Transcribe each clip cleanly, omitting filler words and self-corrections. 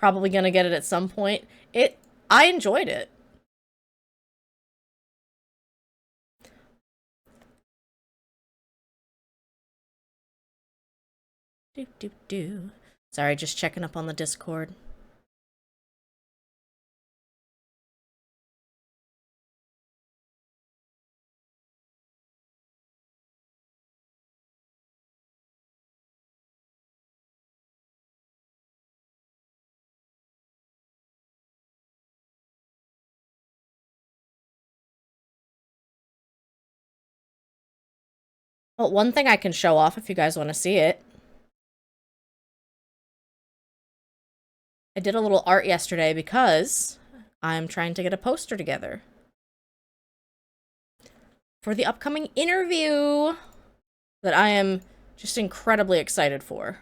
Probably gonna get it at some point. I enjoyed it. Sorry, just checking up on the Discord. Well, one thing I can show off if you guys want to see it. I did a little art yesterday because I'm trying to get a poster together for the upcoming interview that I am just incredibly excited for.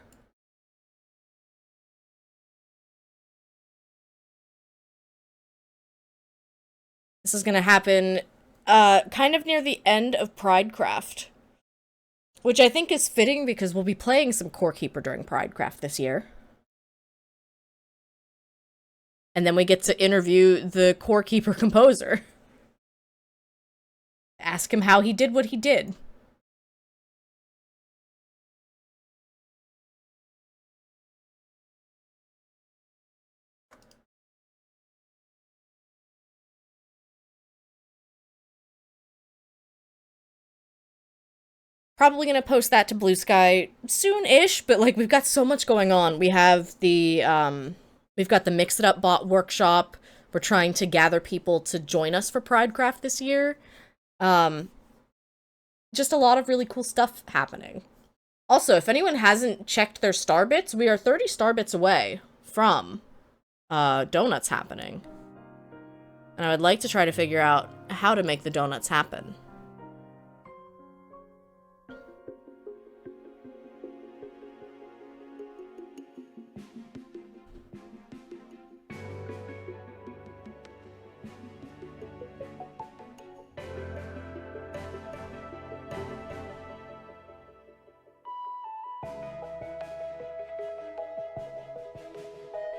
This is going to happen kind of near the end of Pridecraft, which I think is fitting because we'll be playing some Core Keeper during Pridecraft this year. And then we get to interview the Core Keeper composer. Ask him how he did what he did. Probably gonna post that to Blue Sky soon-ish, but like we've got so much going on. We have the we've got the Mix It Up bot workshop. We're trying to gather people to join us for Pridecraft this year. Just a lot of really cool stuff happening. Also, if anyone hasn't checked their star bits, we are 30 star bits away from donuts happening. And I would like to try to figure out how to make the donuts happen.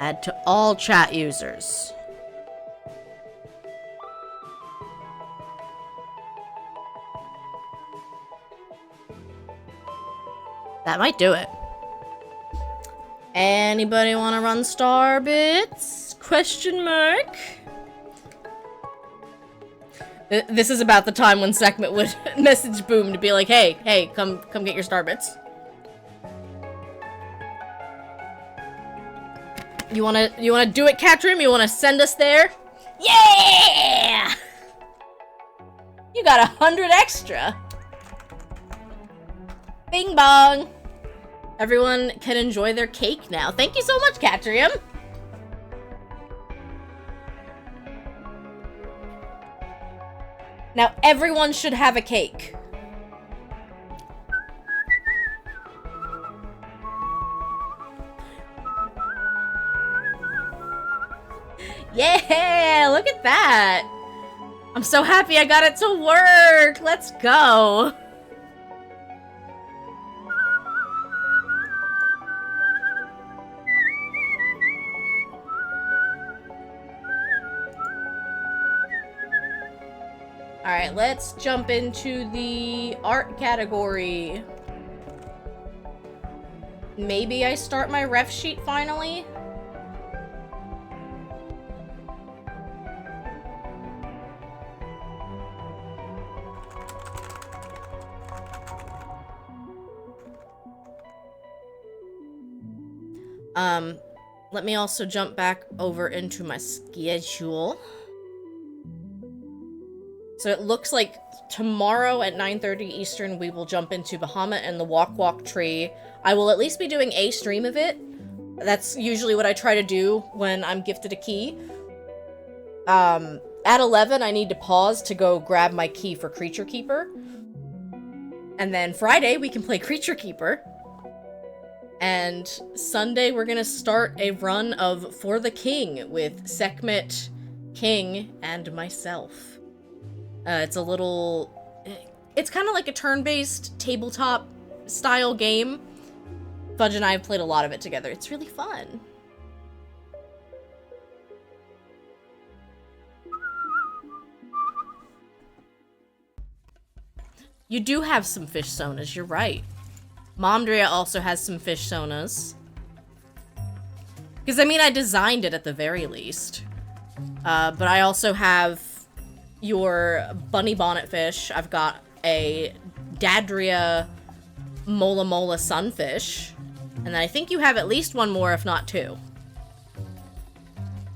Add to all chat users. That might do it. Anybody want to run star bits? Question mark. This is about the time when Sekhmet would message Boom to be like, hey, come get your star bits. You wanna do it, Catrim? You wanna send us there? Yeah! You got 100 extra. Bing bong. Everyone can enjoy their cake now. Thank you so much, Catrium. Now everyone should have a cake. Yeah, look at that. I'm so happy I got it to work. Let's go. Alright, let's jump into the art category. Maybe I start my ref sheet finally? Let me also jump back over into my schedule. So it looks like tomorrow at 9:30 Eastern, we will jump into Bahamut and the Walk Walk Tree. I will at least be doing a stream of it. That's usually what I try to do when I'm gifted a key. At 11, I need to pause to go grab my key for Creature Keeper. And then Friday, we can play Creature Keeper. And Sunday, we're gonna start a run of For the King with Sekhmet, King, and myself. It's a little... It's kind of like a turn-based tabletop style game. Fudge and I have played a lot of it together. It's really fun. You do have some fish sonas, you're right. Momdria also has some fish sonas. Because, I mean, I designed it at the very least. But I also have your bunny bonnet fish. I've got a Dadria Mola Mola sunfish. And then I think you have at least one more, if not two.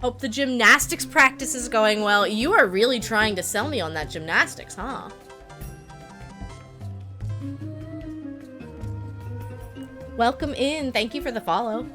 Hope the gymnastics practice is going well. You are really trying to sell me on that gymnastics, huh? Welcome in. Thank you for the follow.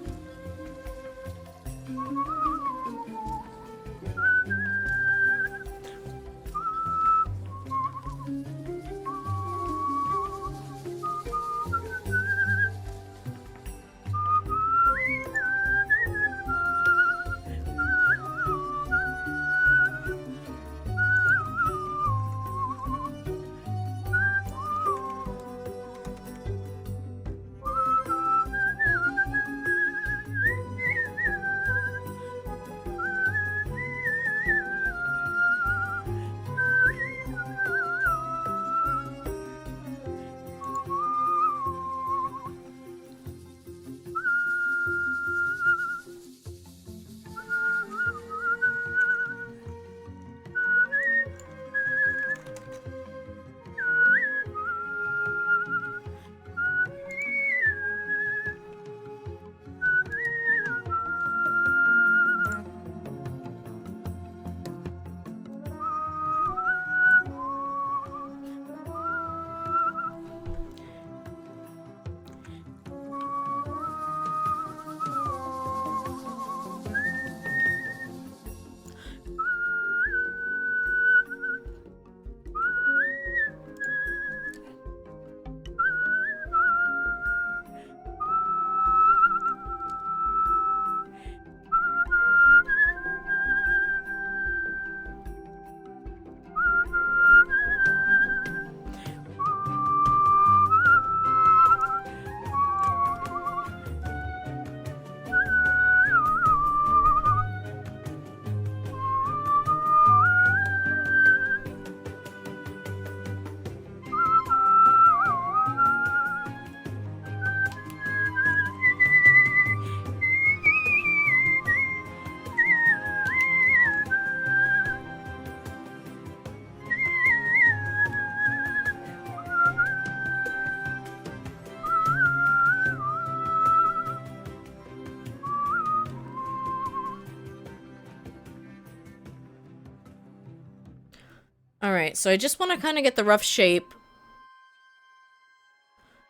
Alright, so I just want to kind of get the rough shape.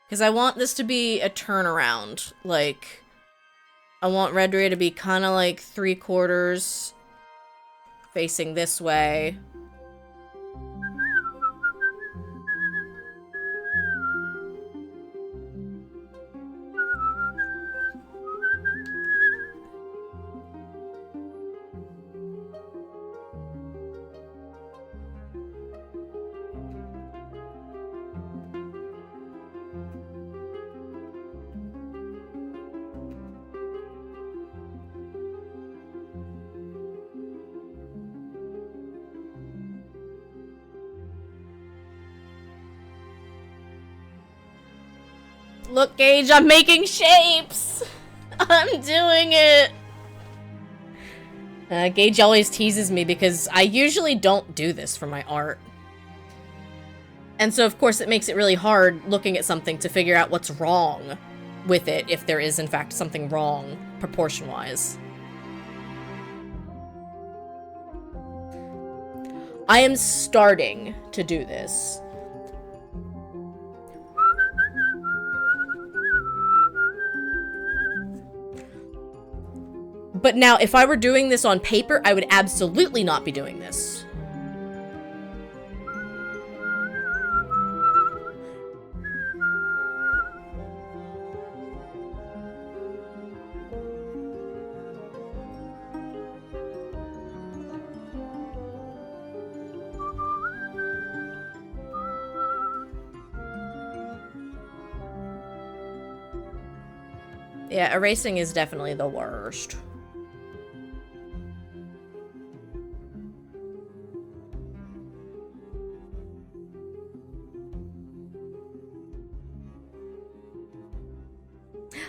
Because I want this to be a turnaround. Like, I want Redria to be kind of like 3/4 facing this way. Look, Gage, I'm making shapes! I'm doing it! Gage always teases me because I usually don't do this for my art. And so, of course, it makes it really hard looking at something to figure out what's wrong with it, if there is, in fact, something wrong, proportion-wise. I am starting to do this. But now, if I were doing this on paper, I would absolutely not be doing this. Yeah, erasing is definitely the worst.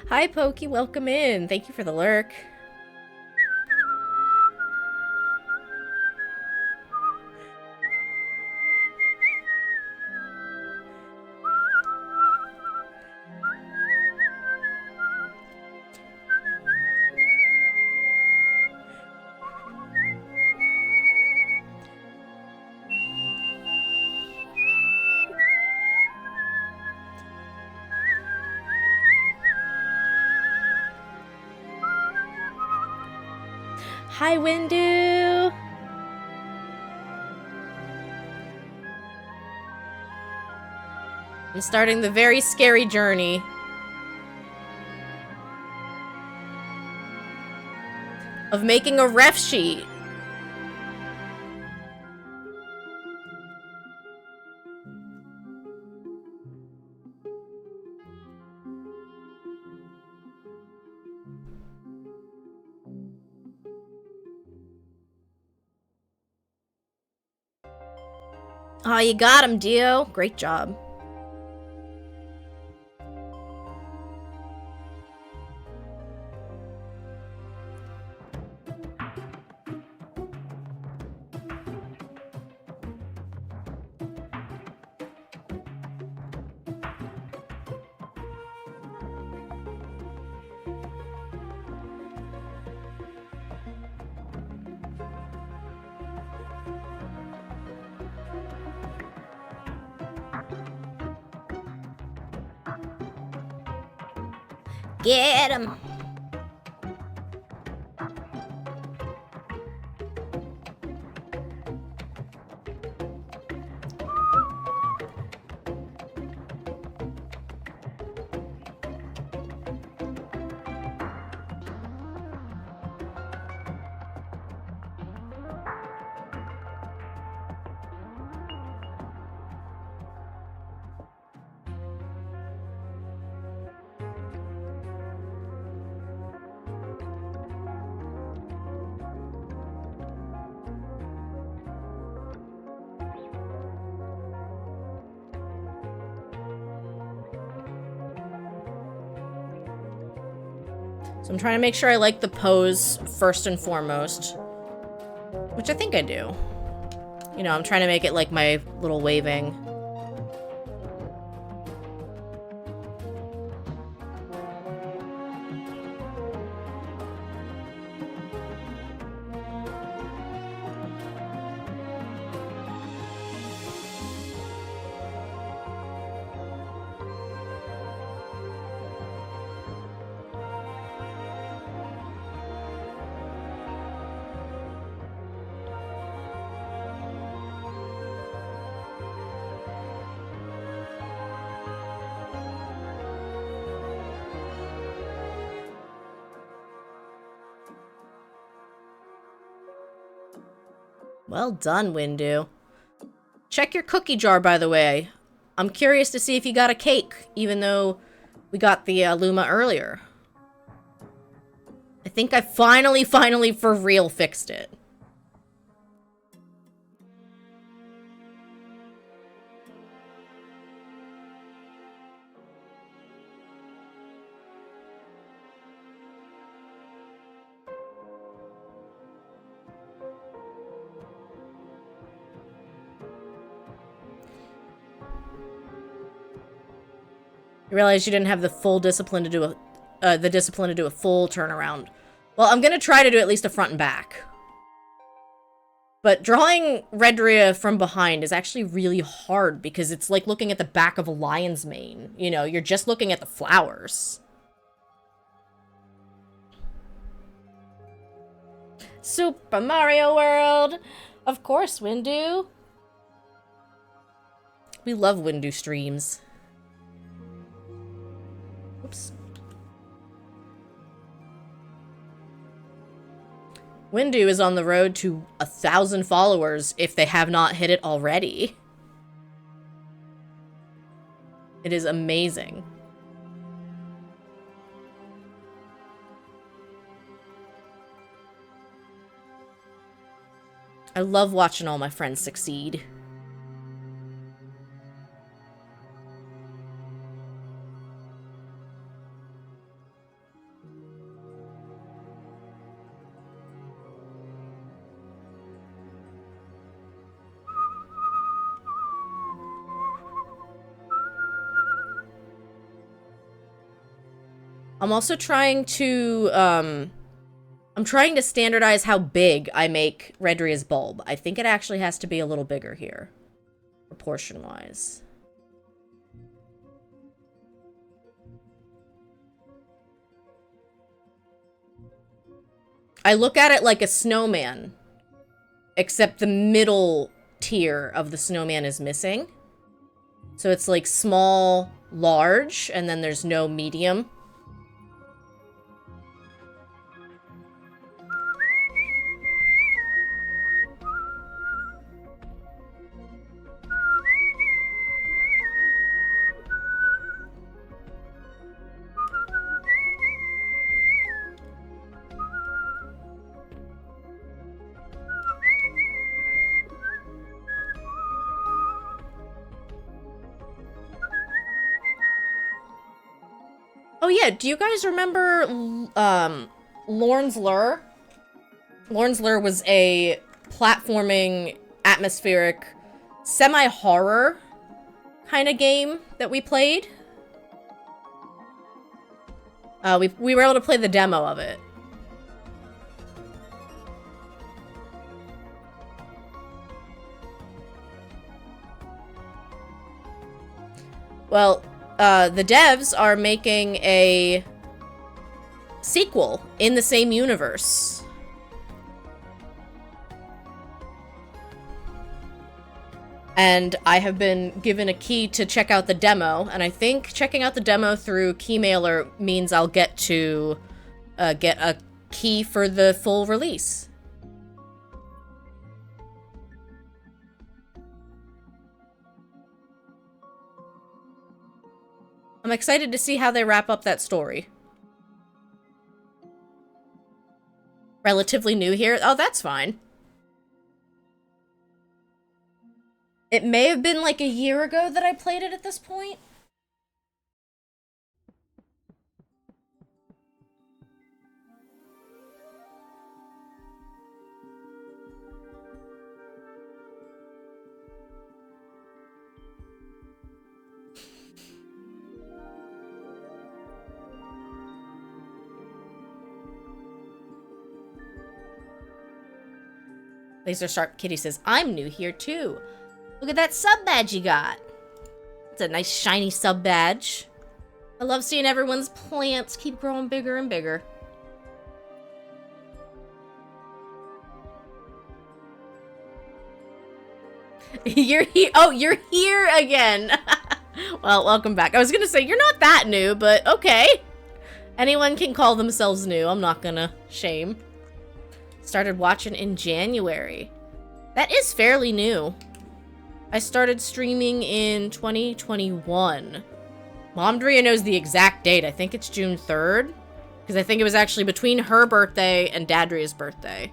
Hi, Pokey. Welcome in. Thank you for the lurk. Hi, Windu! I'm starting the very scary journey of making a ref sheet. Oh, you got him, Dio. Great job. Get him! So I'm trying to make sure I like the pose first and foremost. Which I think I do. You know, I'm trying to make it like my little waving. Well done, Windu. Check your cookie jar, by the way. I'm curious to see if you got a cake, even though we got the Luma earlier. I think I finally for real fixed it. You realize you didn't have the full discipline to do a full turnaround. Well, I'm gonna try to do at least a front and back. But drawing Redria from behind is actually really hard because it's like looking at the back of a lion's mane. You know, you're just looking at the flowers. Super Mario World! Of course, Windu. We love Windu streams. Oops. Windu is on the road to 1,000 followers if they have not hit it already. It is amazing. I love watching all my friends succeed. I'm also trying to, I'm trying to standardize how big I make Redria's bulb. I think it actually has to be a little bigger here, proportion-wise. I look at it like a snowman, except the middle tier of the snowman is missing. So it's like small, large, and then there's no medium. Oh yeah, do you guys remember, Lorne's Lure? Lorne's Lure was a platforming, atmospheric, semi-horror kind of game that we played. We were able to play the demo of it. Well, the devs are making a sequel in the same universe. And I have been given a key to check out the demo, and I think checking out the demo through Keymailer means I'll get to get a key for the full release. I'm excited to see how they wrap up that story. Relatively new here? Oh, that's fine. It may have been like a year ago that I played it at this point. Laser Sharp Kitty says, I'm new here too. Look at that sub badge you got. It's a nice shiny sub badge. I love seeing everyone's plants keep growing bigger and bigger. You're here. Oh, you're here again. Well, welcome back. I was gonna say, you're not that new, but okay. Anyone can call themselves new. I'm not gonna shame. Started watching in January. That is fairly new. I started streaming in 2021. Momdria knows the exact date. I think it's June 3rd. Because I think it was actually between her birthday and Dadria's birthday.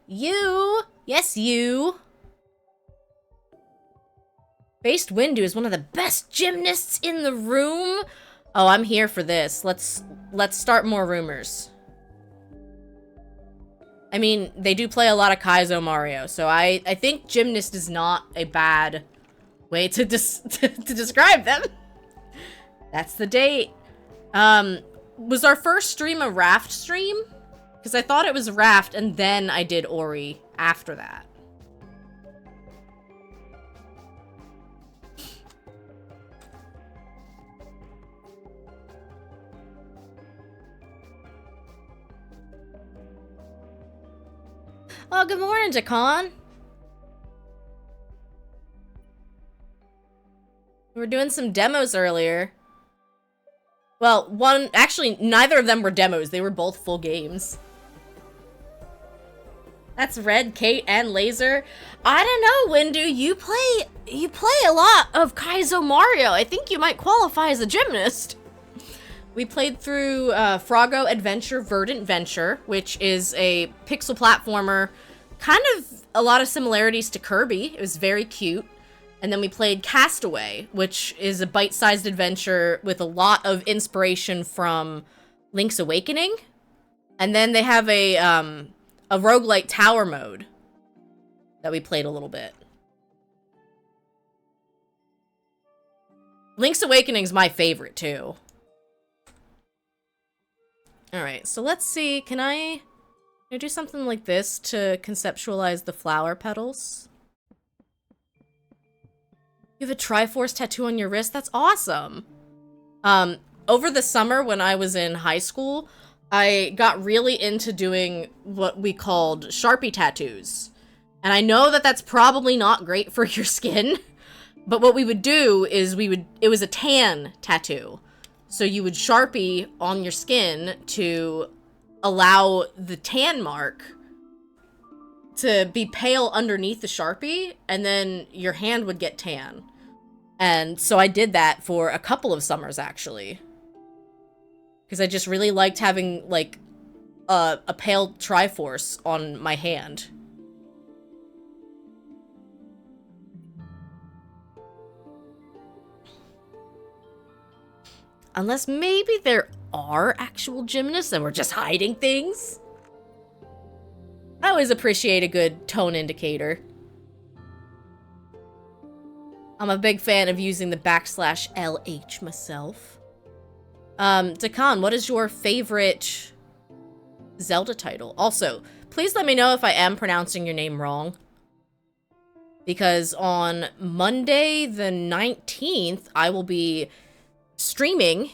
You! Yes, you! Based Windu is one of the best gymnasts in the room. Oh, I'm here for this. Let's start more rumors. I mean, they do play a lot of Kaizo Mario, so I think gymnast is not a bad way to to describe them. That's the date. Was our first stream a Raft stream? Because I thought it was Raft, and then I did Ori after that. Oh, good morning, Jacan. We were doing some demos earlier. Well, actually, neither of them were demos. They were both full games. That's Red, Kate, and Laser. I don't know, Windu. You play a lot of Kaizo Mario. I think you might qualify as a gymnast. We played through Froggo Adventure Verdant Venture, which is a pixel platformer. Kind of a lot of similarities to Kirby. It was very cute. And then we played Castaway, which is a bite-sized adventure with a lot of inspiration from Link's Awakening. And then they have a roguelite tower mode that we played a little bit. Link's Awakening's my favorite, too. Alright, so let's see. Can I do something like this to conceptualize the flower petals? You have a Triforce tattoo on your wrist? That's awesome! Over the summer when I was in high school, I got really into doing what we called Sharpie tattoos. And I know that that's probably not great for your skin, but what we would do is it was a tan tattoo. So you would Sharpie on your skin to allow the tan mark to be pale underneath the Sharpie, and then your hand would get tan. And so I did that for a couple of summers, actually. Because I just really liked having, like, a pale Triforce on my hand. Unless maybe there are actual gymnasts and we're just hiding things. I always appreciate a good tone indicator. I'm a big fan of using the /LH myself. Dakan, what is your favorite Zelda title? Also, please let me know if I am pronouncing your name wrong. Because on Monday the 19th, I will be streaming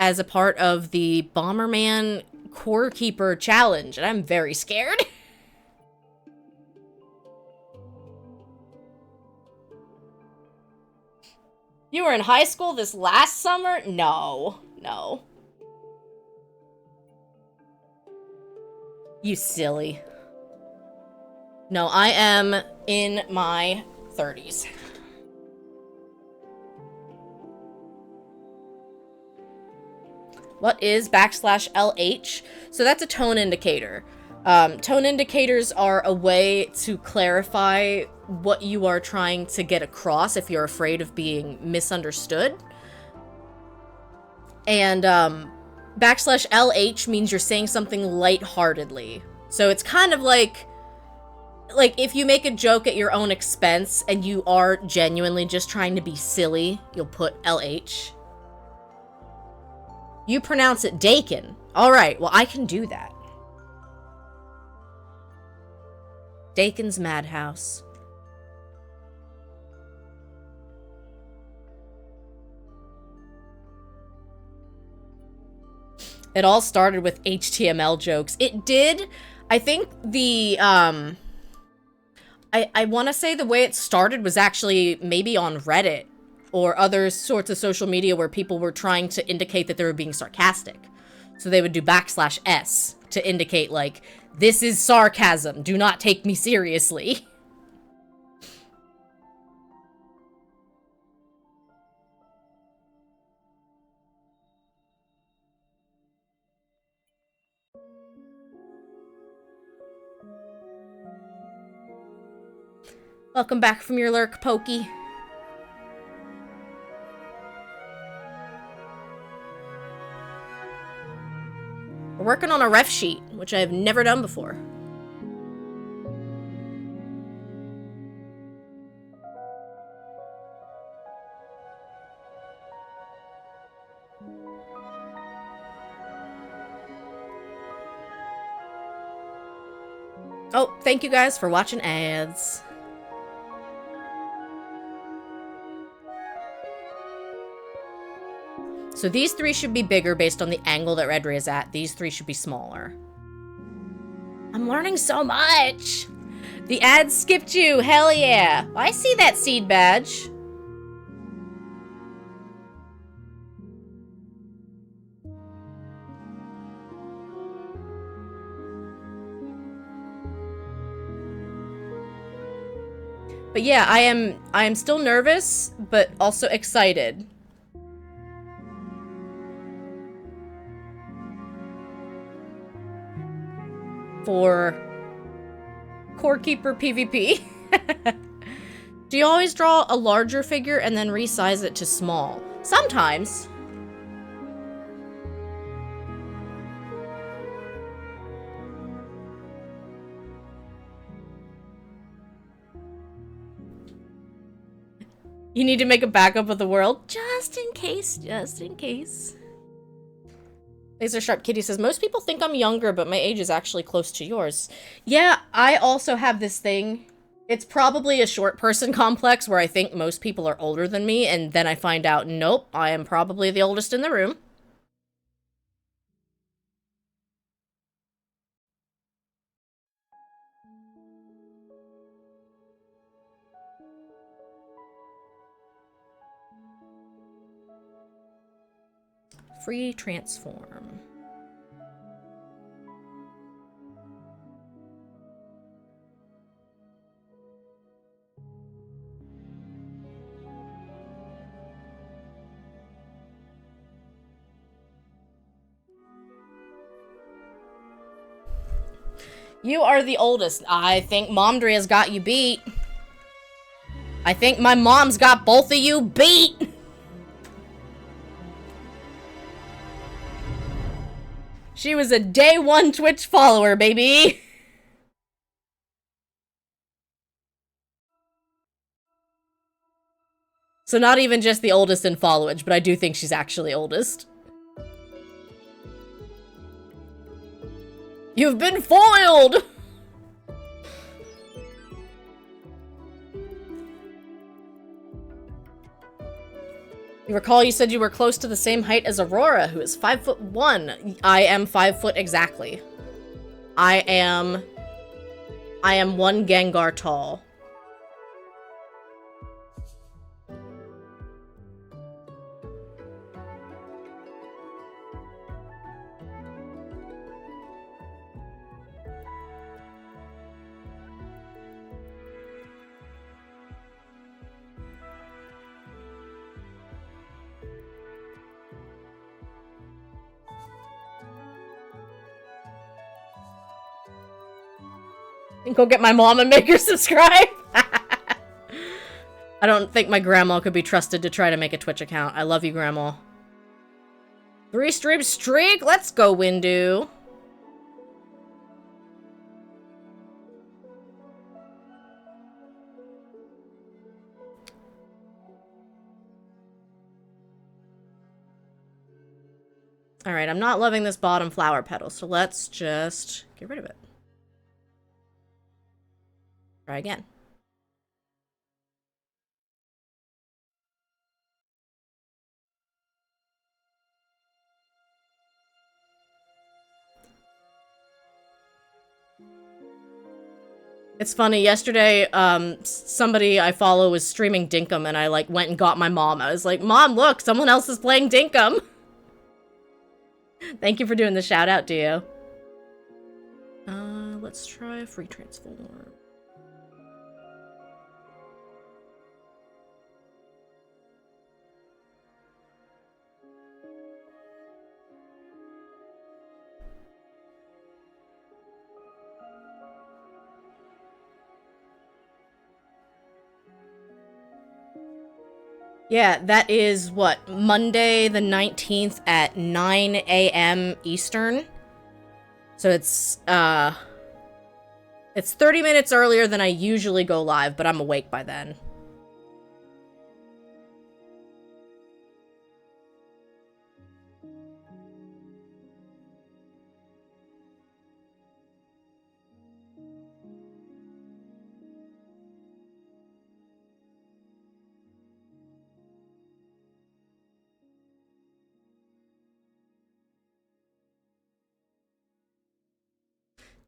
as a part of the Bomberman Core Keeper Challenge, and I'm very scared. You were in high school this last summer? No. No. You silly. No, I am in my 30s. What is /LH? So that's a tone indicator. Tone indicators are a way to clarify what you are trying to get across if you're afraid of being misunderstood. And /LH means you're saying something lightheartedly. So it's kind of like if you make a joke at your own expense and you are genuinely just trying to be silly, you'll put LH. You pronounce it Dakin. Alright, well I can do that. Dakin's Madhouse. It all started with HTML jokes. It did. I think the, I want to say the way it started was actually maybe on Reddit or other sorts of social media where people were trying to indicate that they were being sarcastic. So they would do /S to indicate, like, this is sarcasm. Do not take me seriously. Welcome back from your lurk, Pokey. We're working on a ref sheet, which I have never done before. Oh, thank you guys for watching ads. So these three should be bigger based on the angle that Redria is at. These three should be smaller. I'm learning so much! The ad skipped you! Hell yeah! I see that seed badge. But yeah, I am still nervous, but also excited. For Core Keeper PvP. Do you always draw a larger figure and then resize it to small? Sometimes. You need to make a backup of the world. Just in case, just in case. Laser Sharp Kitty says, most people think I'm younger, but my age is actually close to yours. Yeah, I also have this thing. It's probably a short person complex where I think most people are older than me, and then I find out, nope, I am probably the oldest in the room. Free transform. You are the oldest. I think Momdria's got you beat. I think my mom's got both of you beat. She was a day one Twitch follower, baby. So not even just the oldest in followage, but I do think she's actually oldest. You've been foiled! You recall you said you were close to the same height as Aurora, who is 5'1". I am 5 foot exactly. I am 1 Gengar tall. And go get my mom and make her subscribe. I don't think my grandma could be trusted to try to make a Twitch account. I love you, grandma. 3 stream streak? Let's go, Windu. Alright, I'm not loving this bottom flower petal, so let's just get rid of it. Try again. It's funny, yesterday, somebody I follow was streaming Dinkum, and I, like, went and got my mom. I was like, Mom, look, someone else is playing Dinkum! Thank you for doing the shout-out, Dio. Let's try free transform. Yeah, that is, what, Monday the 19th at 9 a.m. Eastern. So it's 30 minutes earlier than I usually go live, but I'm awake by then.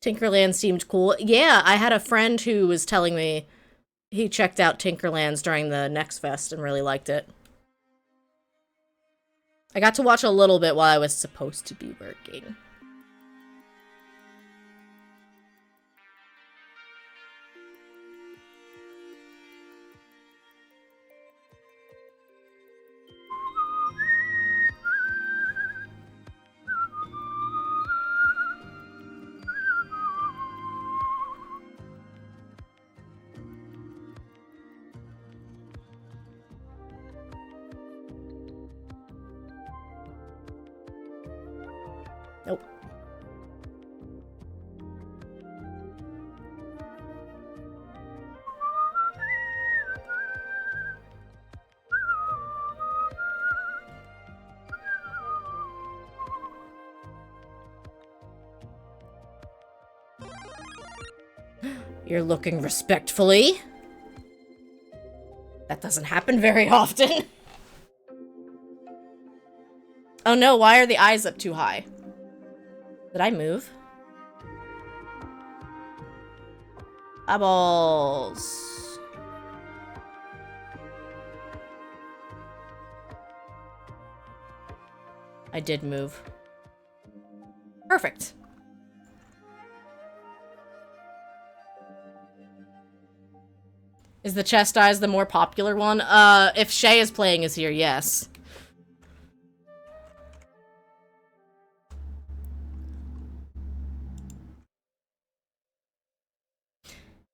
Tinkerland seemed cool. Yeah, I had a friend who was telling me he checked out Tinkerlands during the Next Fest and really liked it. I got to watch a little bit while I was supposed to be working. Nope. You're looking respectfully. That doesn't happen very often. Oh no, why are the eyes up too high? Did I move? Eyeballs. I did move. Perfect. Is the chest eyes the more popular one? If Shay is playing is here, yes.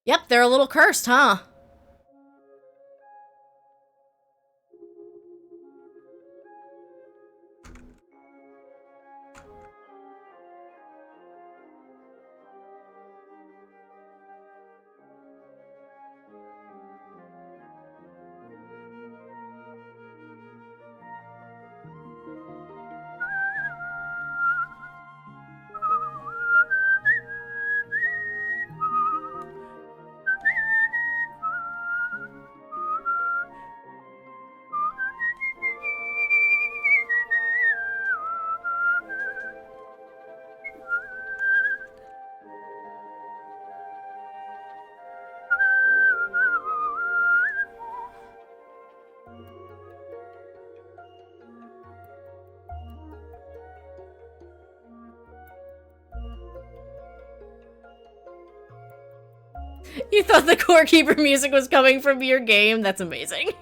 Yep, they're a little cursed, huh? You thought the core keeper music was coming from your game? That's amazing.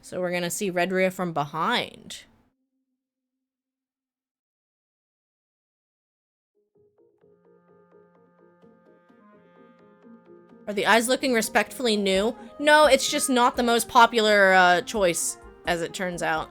So we're gonna see Redria from behind. Are the eyes looking respectfully new? No, it's just not the most popular choice, as it turns out.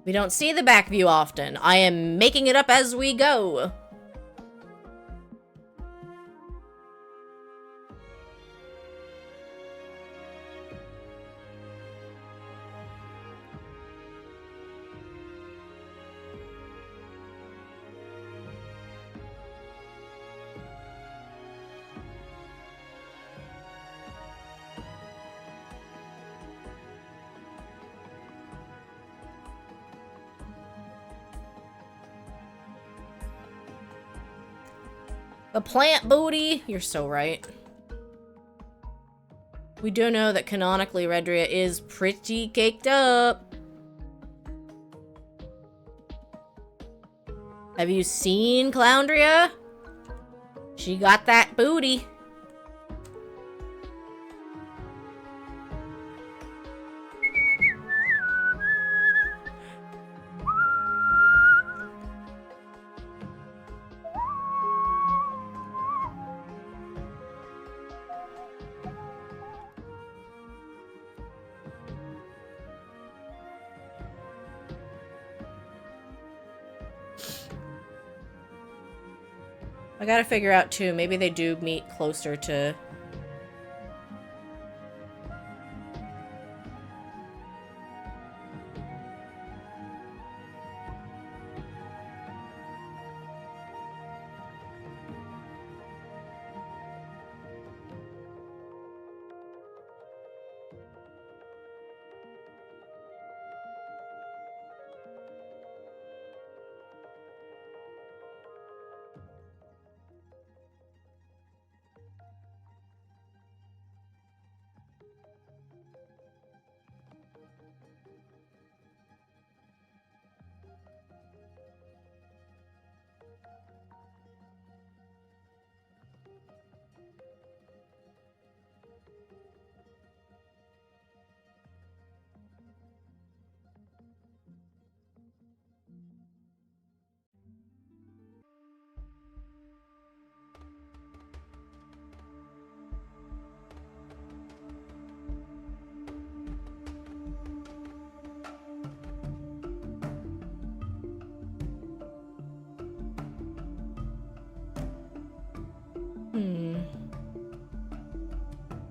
We don't see the back view often. I am making it up as we go. The plant booty! You're so right. We do know that canonically Redria is pretty caked up. Have you seen Cloundria? She got that booty. I gotta figure out too, maybe they do meet closer to...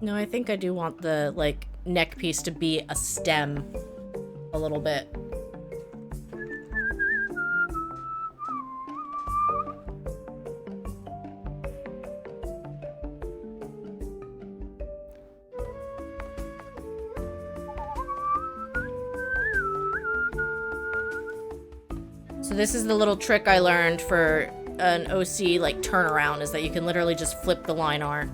No, I think I do want the, like, neck piece to be a stem a little bit. So this is the little trick I learned for an OC, like, turnaround, is that you can literally just flip the line art.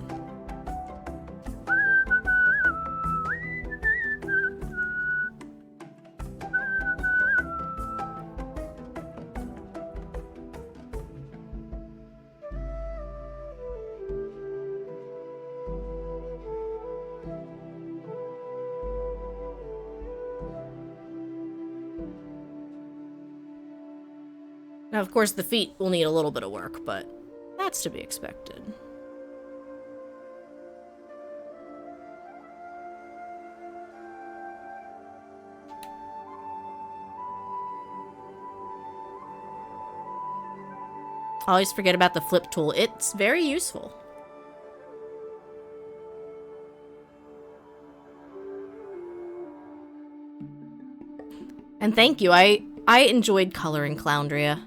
Now, of course, the feet will need a little bit of work, but that's to be expected. I always forget about the flip tool. It's very useful. And thank you. I enjoyed coloring Cloundria.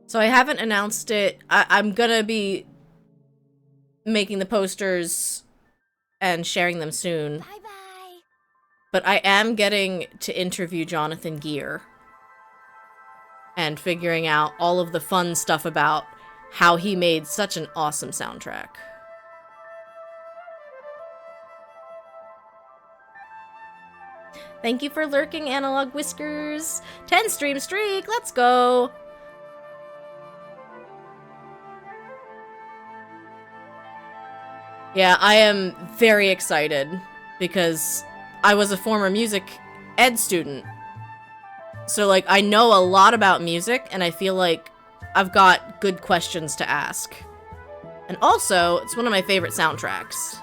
So I haven't announced it. I'm gonna be making the posters and sharing them soon. Bye-bye. But I am getting to interview Jonathan Gear and figuring out all of the fun stuff about how he made such an awesome soundtrack. Thank you for lurking, Analog Whiskers. 10 stream streak, let's go. Yeah, I am very excited because I was a former music ed student. So, like, I know a lot about music, and I feel like I've got good questions to ask. And also, it's one of my favorite soundtracks.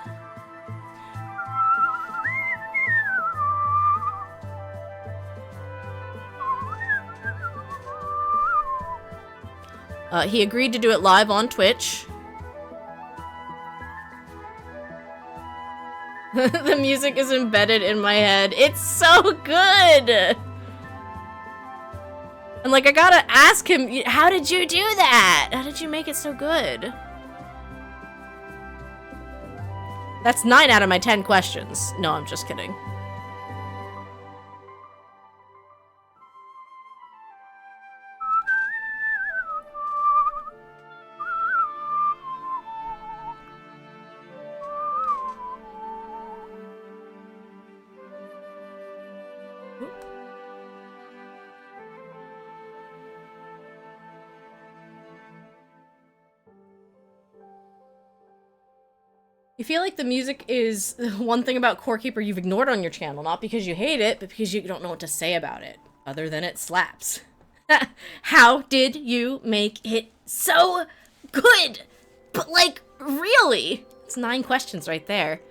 He agreed to do it live on Twitch. The music is embedded in my head. It's so good! And, like, I gotta ask him, how did you do that? How did you make it so good? That's 9 out of my 10 questions. No, I'm just kidding. You feel like the music is one thing about Core Keeper you've ignored on your channel, not because you hate it, but because you don't know what to say about it, other than it slaps. How did you make it so good? But, like, really? It's 9 questions right there.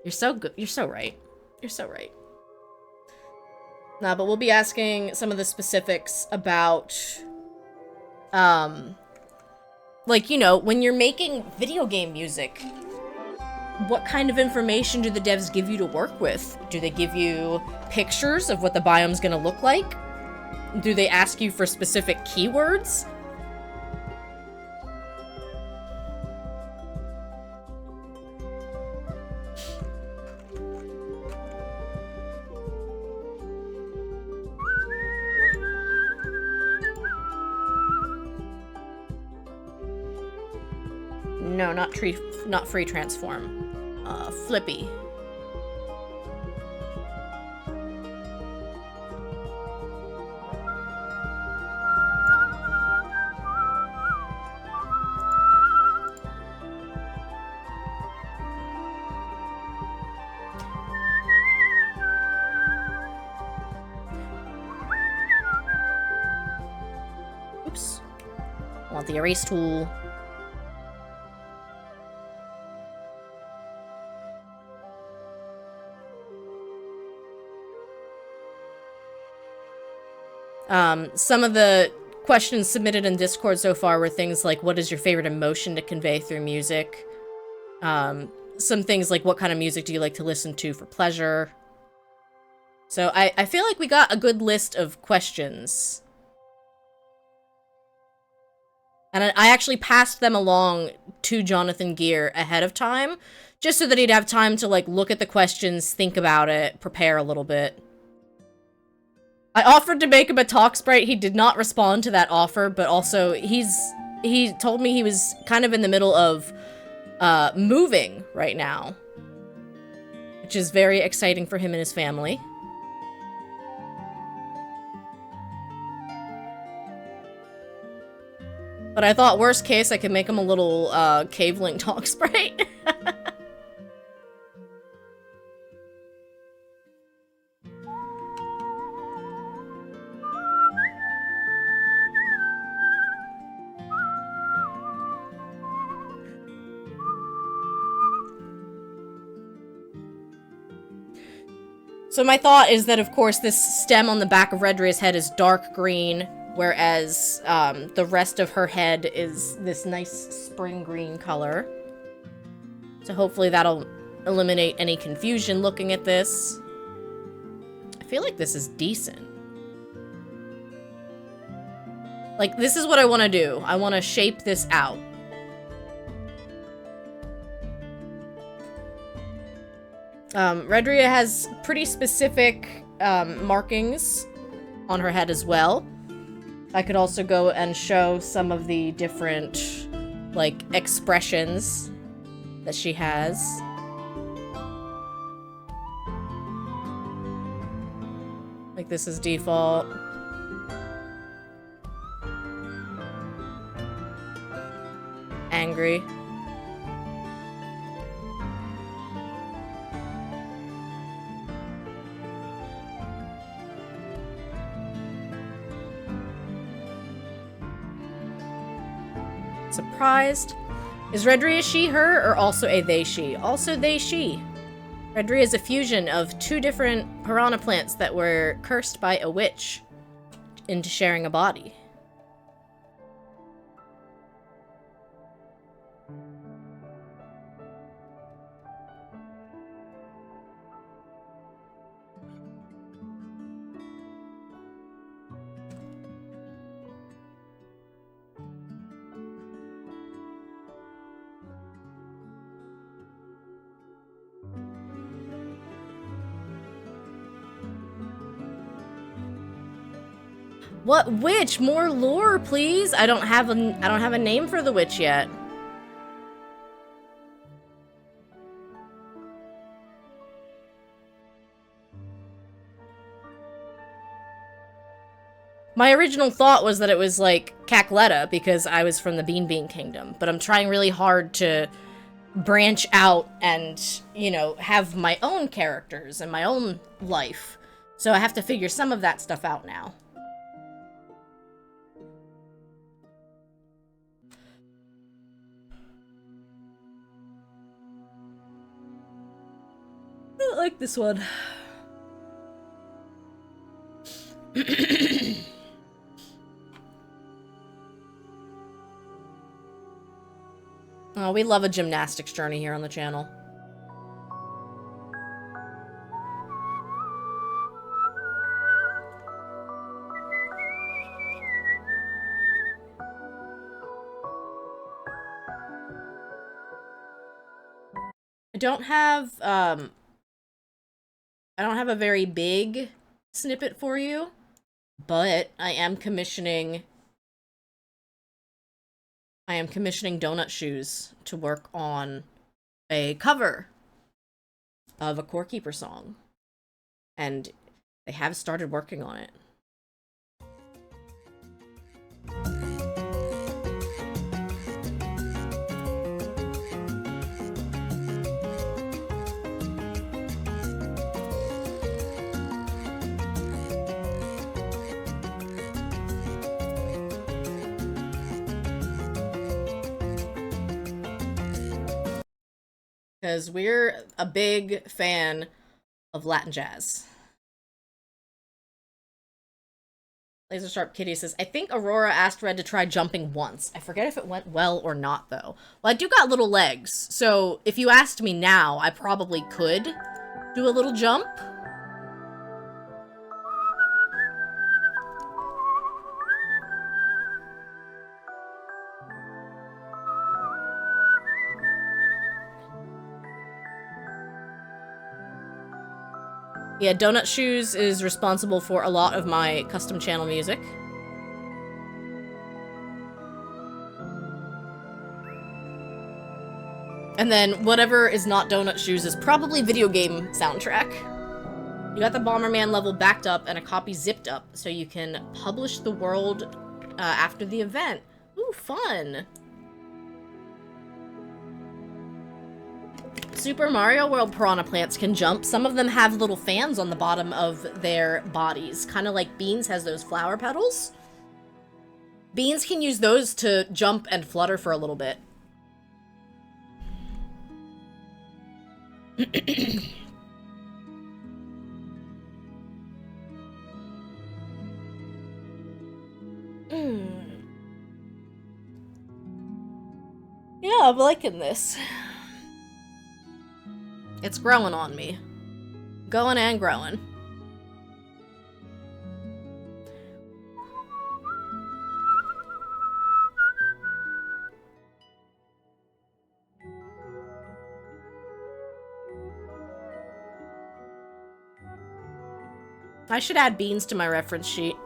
You're so good. You're so right. You're so right. Nah, but we'll be asking some of the specifics about, like, you know, when you're making video game music, what kind of information do the devs give you to work with? Do they give you pictures of what the biome's gonna look like? Do they ask you for specific keywords? No, not free transform. Flippy. Oops. I want the erase tool. Some of the questions submitted in Discord so far were things like, what is your favorite emotion to convey through music? Some things like, what kind of music do you like to listen to for pleasure? So I feel like we got a good list of questions. And I actually passed them along to Jonathan Gear ahead of time, just so that he'd have time to, like, look at the questions, think about it, prepare a little bit. I offered to make him a talk sprite. He did not respond to that offer, but also he told me he was kind of in the middle of moving right now, which is very exciting for him and his family. But I thought, worst case, I could make him a little Caveling talk sprite. So my thought is that, of course, this stem on the back of Redria's head is dark green, whereas the rest of her head is this nice spring green color. So hopefully that'll eliminate any confusion looking at this. I feel like this is decent. Like, this is what I want to do. I want to shape this out. Redria has pretty specific markings on her head as well. I could also go and show some of the different, like, expressions that she has. Like, this is default. Angry. Surprised. Is Redria she, her, or also a they, she? Also they, she. Redria is a fusion of two different piranha plants that were cursed by a witch into sharing a body. What witch? More lore, please. I don't have a name for the witch yet. My original thought was that it was like Cacletta because I was from the Bean Kingdom, but I'm trying really hard to branch out and, you know, have my own characters and my own life. So I have to figure some of that stuff out now. I like this one. Oh, we love a gymnastics journey here on the channel. don't have, I don't have a very big snippet for you, but I am commissioning Donut Shoes to work on a cover of a Core Keeper song. And they have started working on it. Because we're a big fan of Latin jazz. Laser Sharp Kitty says, I think Aurora asked Red to try jumping once. I forget if it went well or not, though. Well, I do got little legs, so if you asked me now, I probably could do a little jump. Yeah, Donut Shoes is responsible for a lot of my custom channel music. And then whatever is not Donut Shoes is probably video game soundtrack. You got the Bomberman level backed up and a copy zipped up, so you can publish the world after the event. Ooh, fun! Super Mario World piranha plants can jump. Some of them have little fans on the bottom of their bodies, kind of like Beans has those flower petals. Beans can use those to jump and flutter for a little bit. Yeah, I'm liking this. It's growing on me. Going and growing. I should add Beans to my reference sheet.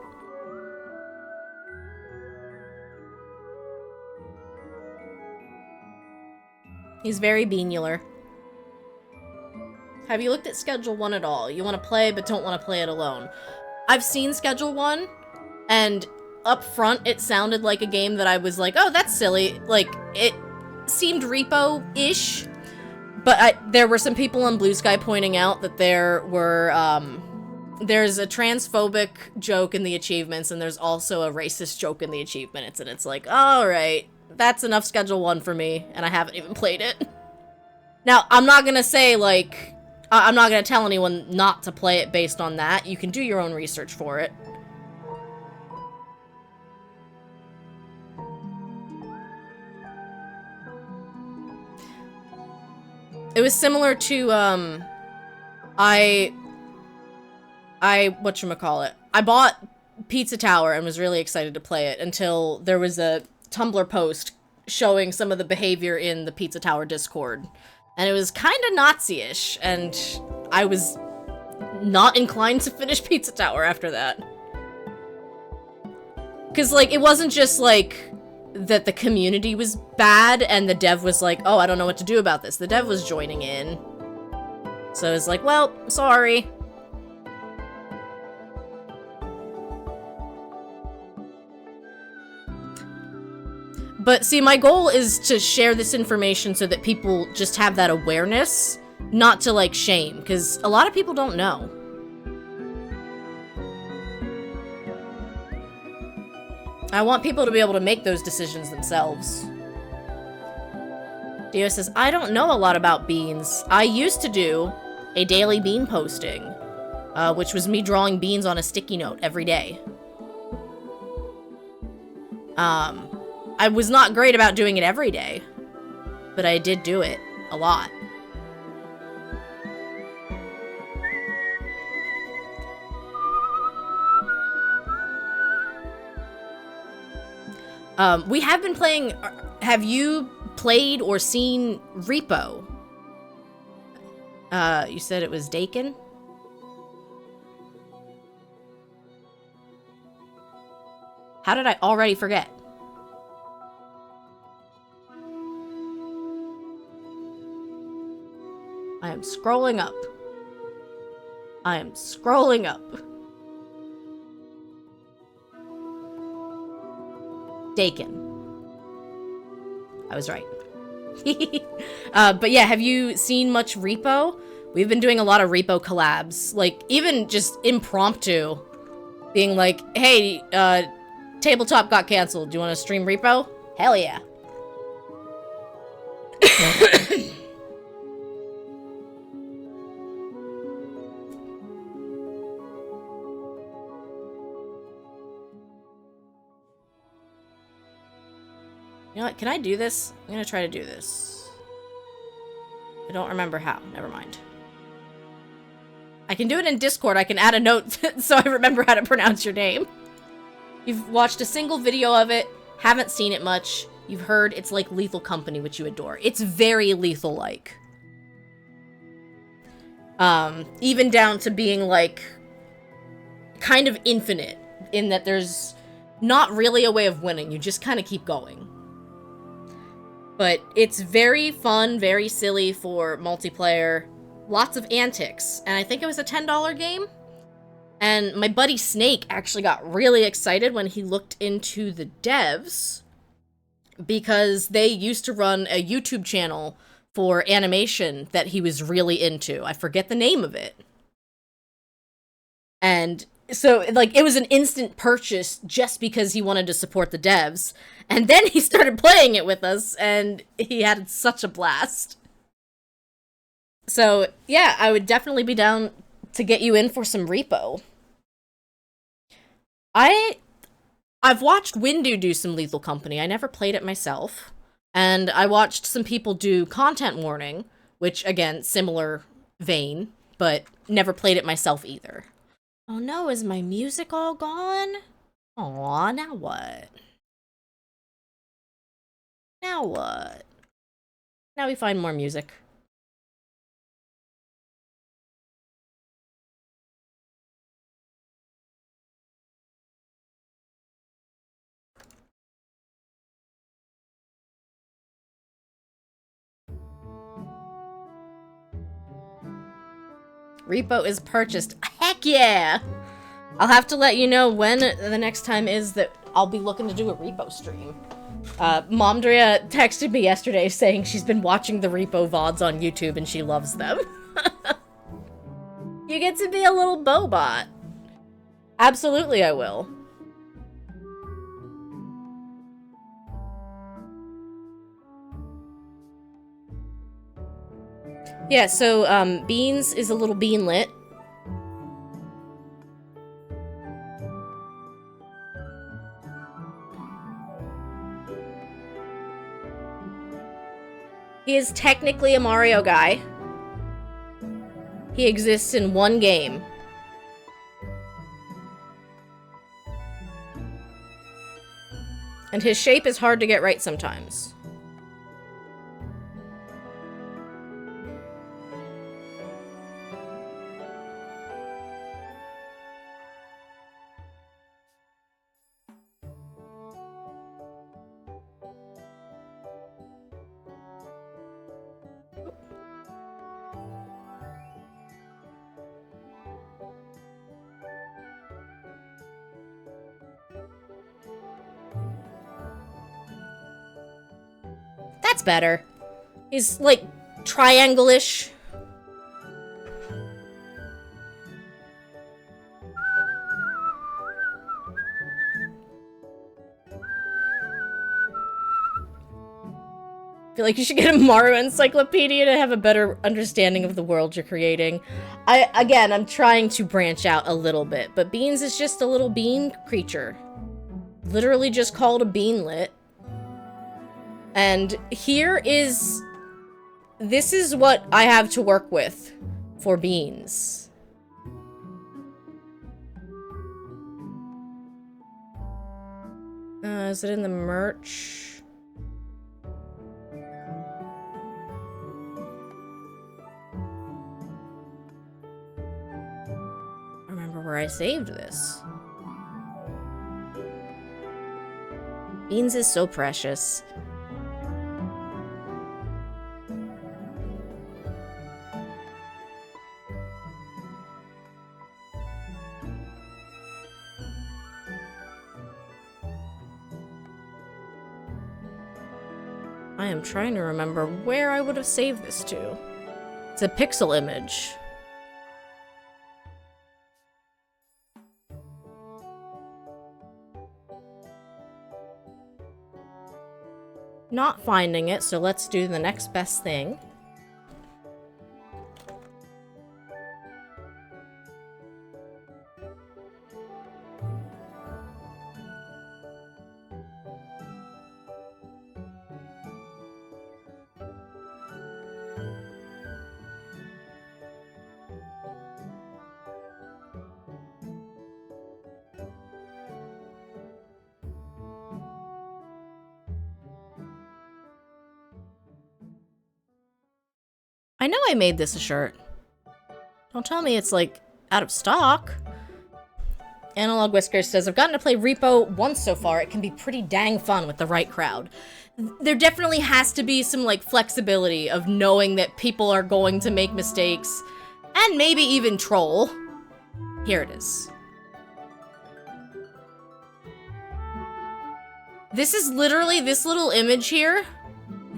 He's very beanular. Have you looked at Schedule 1 at all? You want to play, but don't want to play it alone. I've seen Schedule 1, and up front, it sounded like a game that I was like, oh, that's silly. Like, it seemed repo-ish, but there were some people on Blue Sky pointing out that there were, there's a transphobic joke in the achievements, and there's also a racist joke in the achievements, and it's like, alright, that's enough Schedule 1 for me, and I haven't even played it. Now, I'm not gonna say, like, I'm not gonna tell anyone not to play it based on that. You can do your own research for it. It was similar to, whatchamacallit. I bought Pizza Tower and was really excited to play it until there was a Tumblr post showing some of the behavior in the Pizza Tower Discord. And it was kind of Nazi-ish, and I was not inclined to finish Pizza Tower after that. Because, like, it wasn't just, like, that the community was bad, and the dev was like, oh, I don't know what to do about this. The dev was joining in. So it's like, well, sorry. But see, my goal is to share this information so that people just have that awareness, not to, like, shame, because a lot of people don't know. I want people to be able to make those decisions themselves. Dio says, I don't know a lot about beans. I used to do a daily bean posting, which was me drawing beans on a sticky note every day. I was not great about doing it every day, but I did do it a lot. We have been playing. Have you played or seen Repo? You said it was Dakin? How did I already forget? I am scrolling up. I am scrolling up. Dakin. I was right. But yeah, have you seen much repo? We've been doing a lot of repo collabs. Like, even just impromptu. Being like, hey, tabletop got canceled. Do you want to stream repo? Hell yeah. You know what? Can I do this? I'm gonna try to do this. I don't remember how. Never mind. I can do it in Discord. I can add a note so I remember how to pronounce your name. You've watched a single video of it, haven't seen it much. You've heard it's like Lethal Company, which you adore. It's very Lethal-like. Even down to being, like, kind of infinite, in that there's not really a way of winning. You just kind of keep going. But it's very fun, very silly for multiplayer. Lots of antics. And I think it was a $10 game. And my buddy Snake actually got really excited when he looked into the devs, because they used to run a YouTube channel for animation that he was really into. I forget the name of it. And so, like, it was an instant purchase just because he wanted to support the devs. And then he started playing it with us, and he had such a blast. So, yeah, I would definitely be down to get you in for some repo. I've watched Windu do some Lethal Company. I never played it myself. And I watched some people do Content Warning, which, again, similar vein, but never played it myself either. Oh no, is my music all gone? Aw, now what? Now what? Now we find more music. Repo is purchased. Heck yeah! I'll have to let you know when the next time is that I'll be looking to do a repo stream. Momdria texted me yesterday saying she's been watching the repo VODs on YouTube and she loves them. You get to be a little bobot. Absolutely I will. Yeah, so, Beans is a little beanlet. He is technically a Mario guy. He exists in one game. And his shape is hard to get right sometimes. That's better. He's, like, triangle-ish. I feel like you should get a Mario encyclopedia to have a better understanding of the world you're creating. Again, I'm trying to branch out a little bit, but Beans is just a little bean creature. Literally just called a beanlet. And this is what I have to work with for Beans. Is it in the merch? where I saved this. Beans is so precious. I am trying to remember where I would have saved this to. It's a pixel image. Not finding it, so let's do the next best thing. I know I made this a shirt. Don't tell me it's, like, out of stock. Analog Whiskers says, I've gotten to play Repo once so far. It can be pretty dang fun with the right crowd. There definitely has to be some, like, flexibility of knowing that people are going to make mistakes and maybe even troll. Here it is. This is literally this little image here.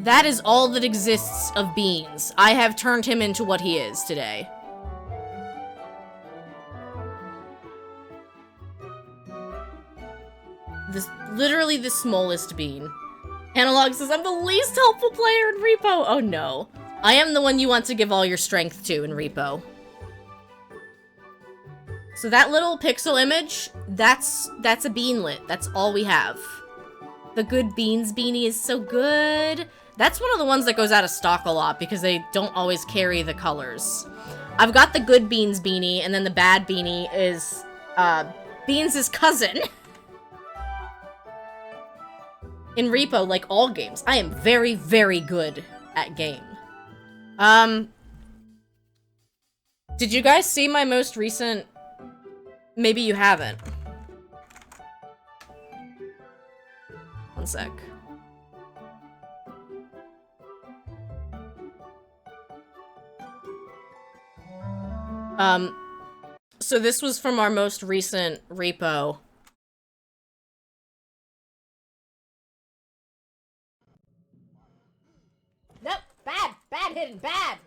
That is all that exists of Beans. I have turned him into what he is today. This literally the smallest bean. Analog says, I'm the least helpful player in Repo. Oh no. I am the one you want to give all your strength to in Repo. So that little pixel image, that's a beanlet. That's all we have. The Good Beans beanie is so good. That's one of the ones that goes out of stock a lot because they don't always carry the colors. I've got the Good Beans beanie, and then the Bad beanie is Beans' cousin. In Repo, like all games, I am very, very good at game. Did you guys see my most recent... Maybe you haven't. One sec. So this was from our most recent Repo. Nope, bad hidden, bad!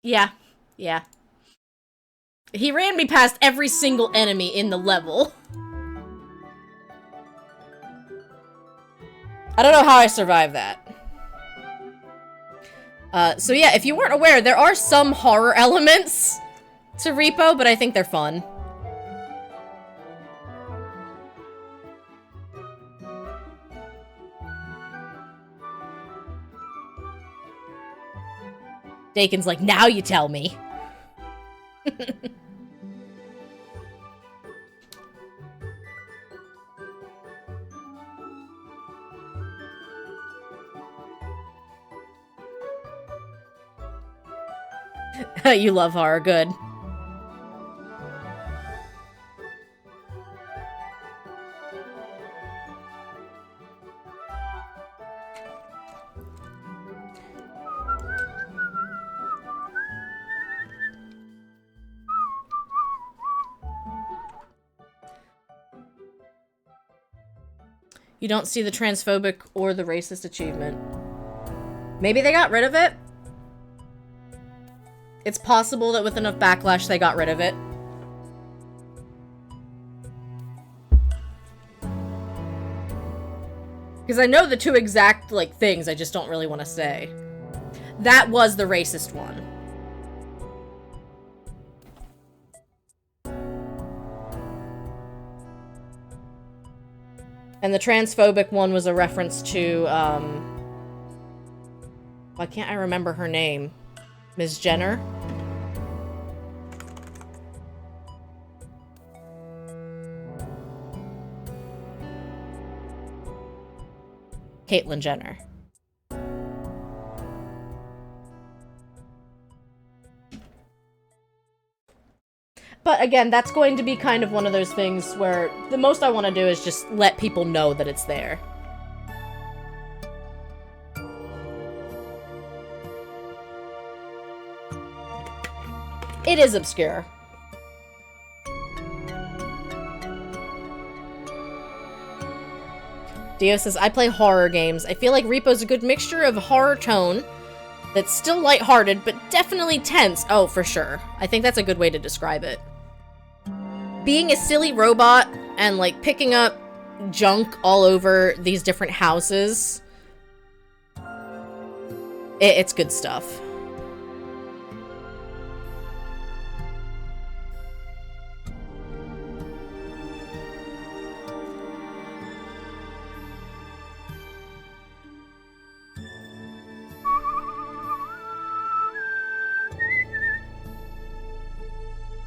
Yeah. He ran me past every single enemy in the level. I don't know how I survived that. So yeah, if you weren't aware, there are some horror elements to Repo, but I think they're fun. Dakin's like, now you tell me. You love horror, good. You don't see the transphobic or the racist achievement. Maybe they got rid of it? It's possible that with enough backlash they got rid of it. Because I know the two exact, like, things, I just don't really want to say. That was the racist one. And the transphobic one was a reference to, why can't I remember her name? Ms. Jenner? Caitlyn Jenner. But again, that's going to be kind of one of those things where the most I want to do is just let people know that it's there. It is obscure. Dio says, I play horror games. I feel like Repo's a good mixture of horror tone that's still lighthearted, but definitely tense. Oh, for sure. I think that's a good way to describe it. Being a silly robot and, like, picking up junk all over these different houses, it's good stuff.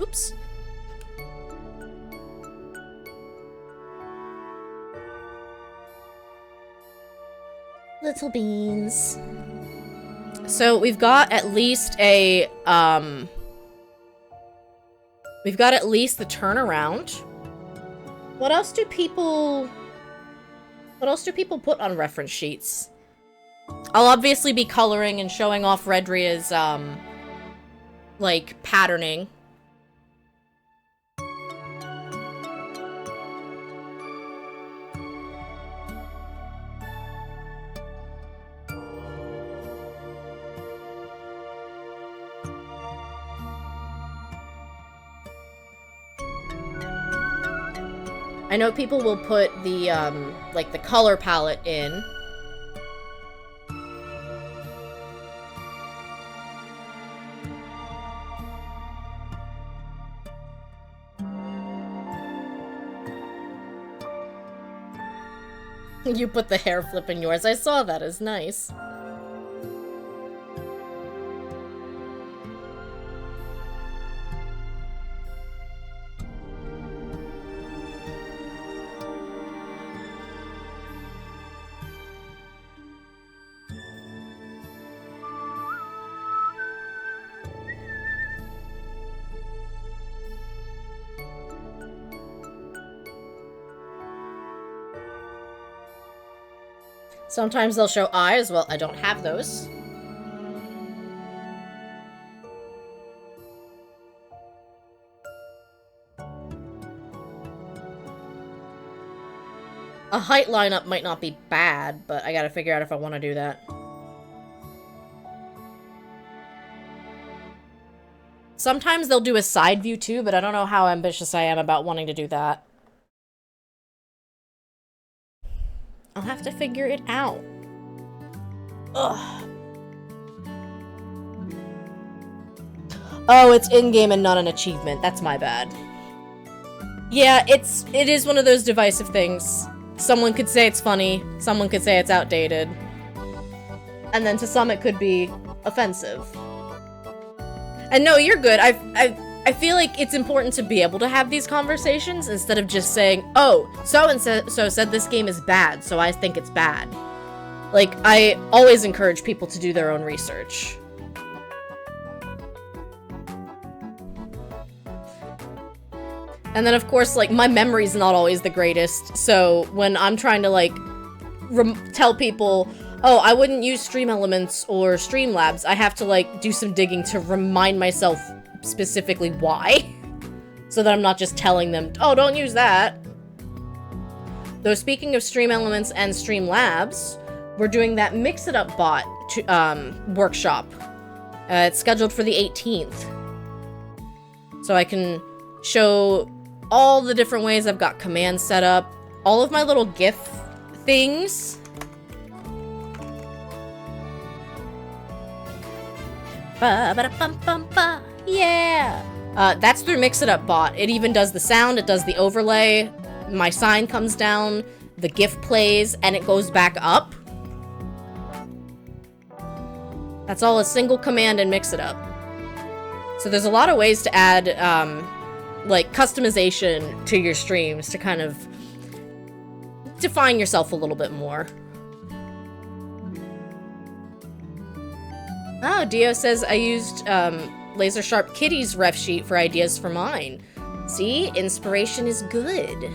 Oops. Little beans. So we've got at least a, we've got at least the turnaround. What else do people put on reference sheets? I'll obviously be coloring and showing off Redria's, like, patterning. I know people will put the, like, the color palette in. You put the hair flip in yours. I saw that. It's nice. Sometimes they'll show eyes. Well, I don't have those. A height lineup might not be bad, but I gotta figure out if I want to do that. Sometimes they'll do a side view too, but I don't know how ambitious I am about wanting to do that. I'll have to figure it out. Ugh. Oh, it's in-game and not an achievement. That's my bad. Yeah, it is one of those divisive things. Someone could say it's funny, someone could say it's outdated. And then to some it could be offensive. And no, you're good. I feel like it's important to be able to have these conversations instead of just saying, oh, so-and-so said this game is bad, so I think it's bad. Like, I always encourage people to do their own research. And then, of course, like, my memory's not always the greatest, so when I'm trying to, like, tell people, oh, I wouldn't use Stream Elements or Streamlabs, I have to, like, do some digging to remind myself specifically why, so that I'm not just telling them, oh, don't use that. Though speaking of Stream Elements and Streamlabs, we're doing that Mix It Up bot workshop. It's scheduled for the 18th. So I can show all the different ways I've got commands set up, all of my little GIF things. Ba-ba-da-bum-bum-ba. Yeah! That's through Mix It Up bot. It even does the sound, it does the overlay, my sign comes down, the GIF plays and it goes back up. That's all a single command and mix it up. So there's a lot of ways to add, like, customization to your streams to kind of define yourself a little bit more. Oh, Dio says I used Laser Sharp Kitty's ref sheet for ideas for mine. See? Inspiration is good.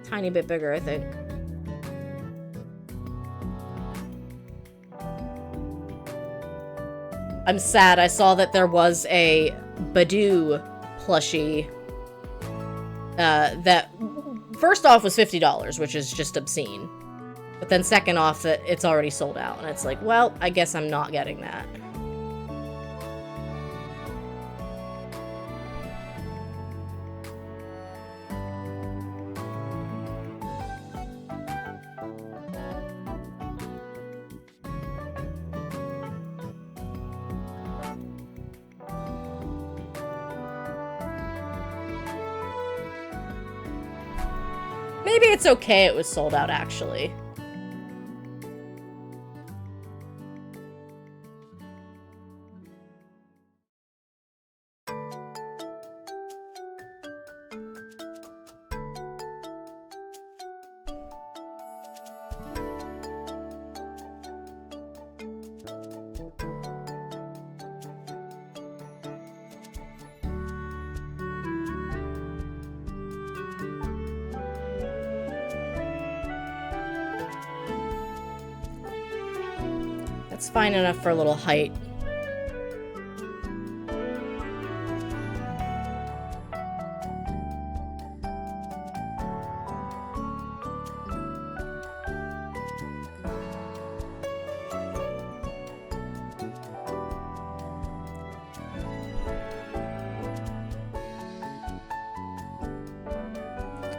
Tiny bit bigger, I think. I'm sad. I saw that there was a Badoo plushie that first off was $50, which is just obscene. But then second off, that it's already sold out. And it's like, well, I guess I'm not getting that. Maybe it's okay it was sold out, actually. It's fine enough for a little height.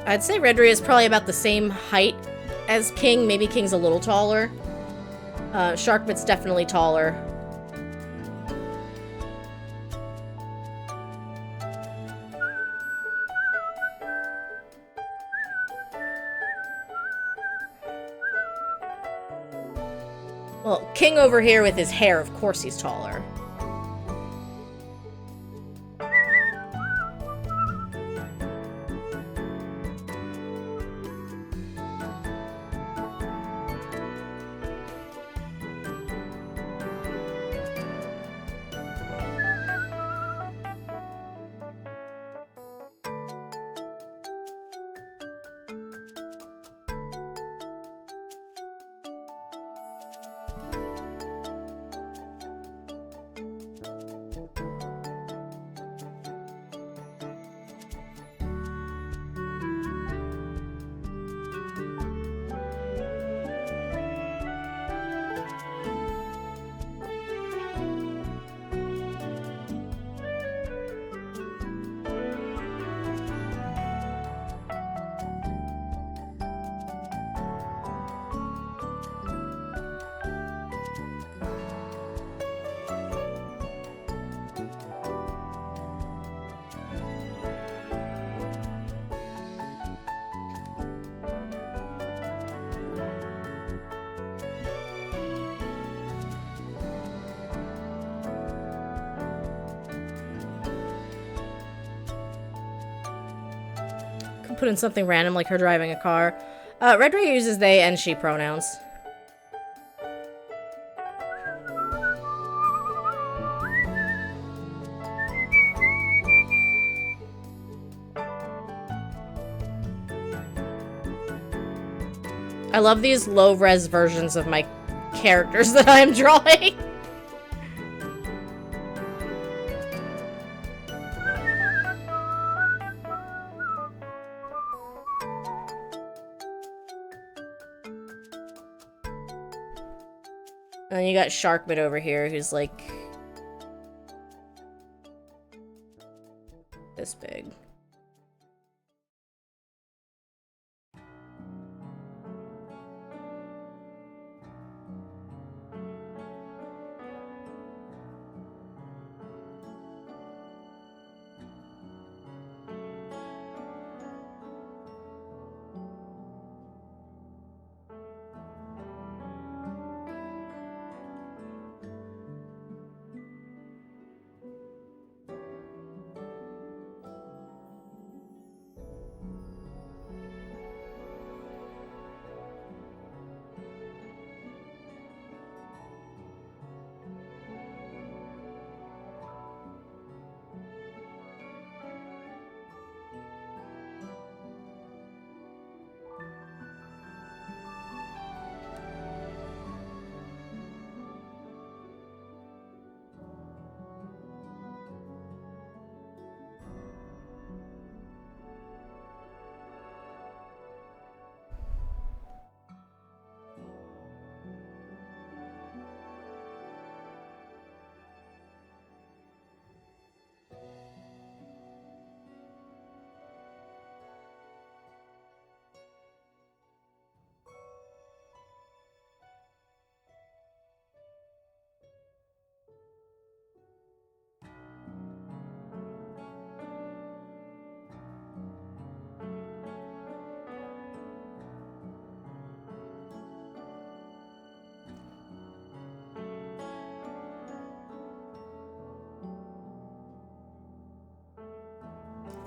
I'd say Redria is probably about the same height as King. Maybe King's a little taller. Sharkbit's definitely taller. Well, King over here with his hair, of course he's taller. Put in something random like her driving a car. Redria uses they and she pronouns. I love these low-res versions of my characters that I'm drawing. And you got Sharkbit over here, who's like this big.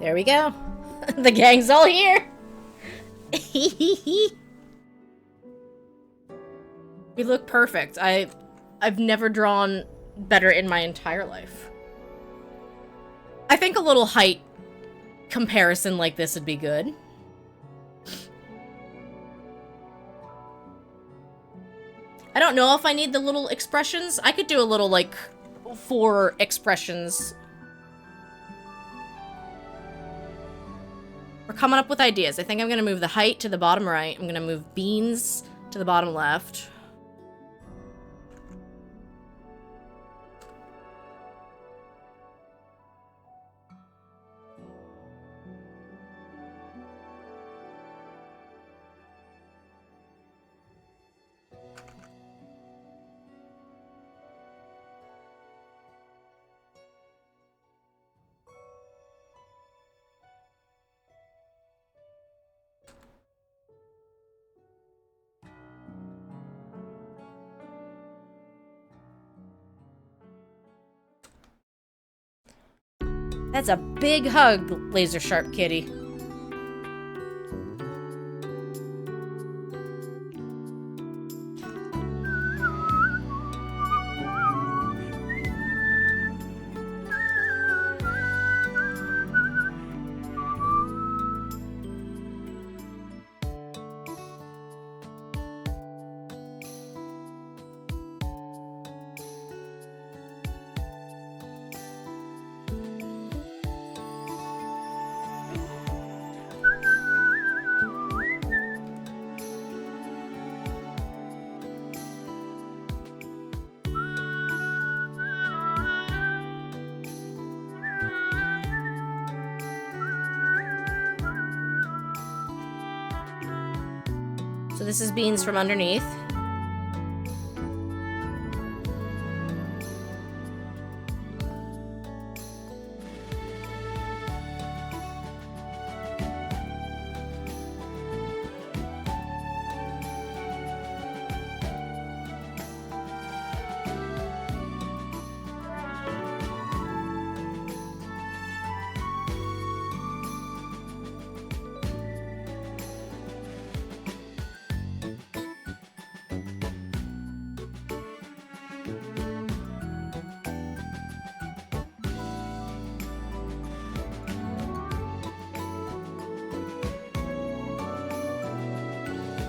There we go. The gang's all here. We look perfect. I've never drawn better in my entire life. I think a little height comparison like this would be good. I don't know if I need the little expressions. I could do a little, like, 4 expressions. We're coming up with ideas. I think I'm gonna move the height to the bottom right. I'm gonna move beans to the bottom left. That's a big hug, Laser Sharp Kitty. So this is beans from underneath.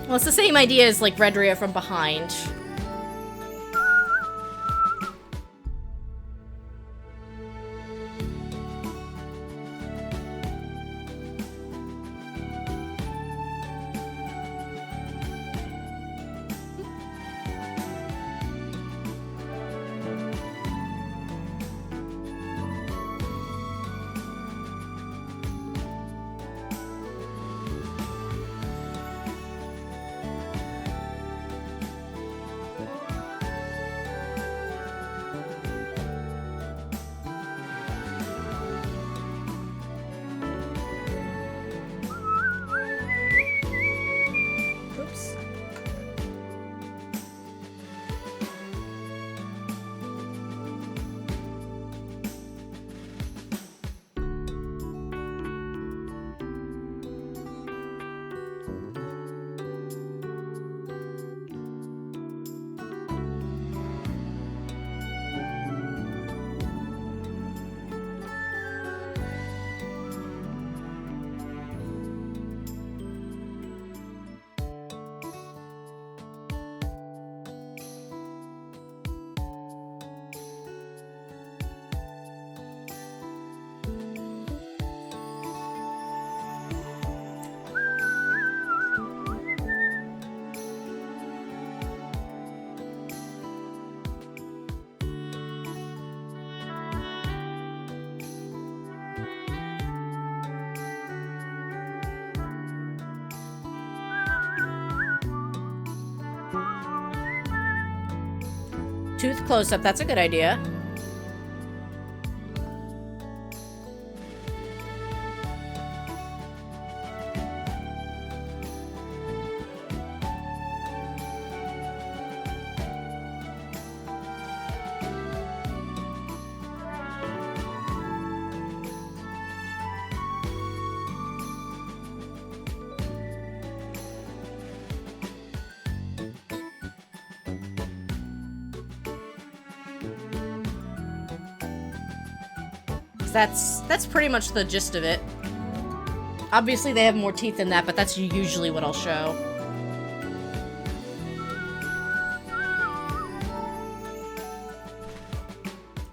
Well, it's the same idea as, like, Redria from behind. Tooth close-up, that's a good idea. That's pretty much the gist of it. Obviously they have more teeth than that, but that's usually what I'll show.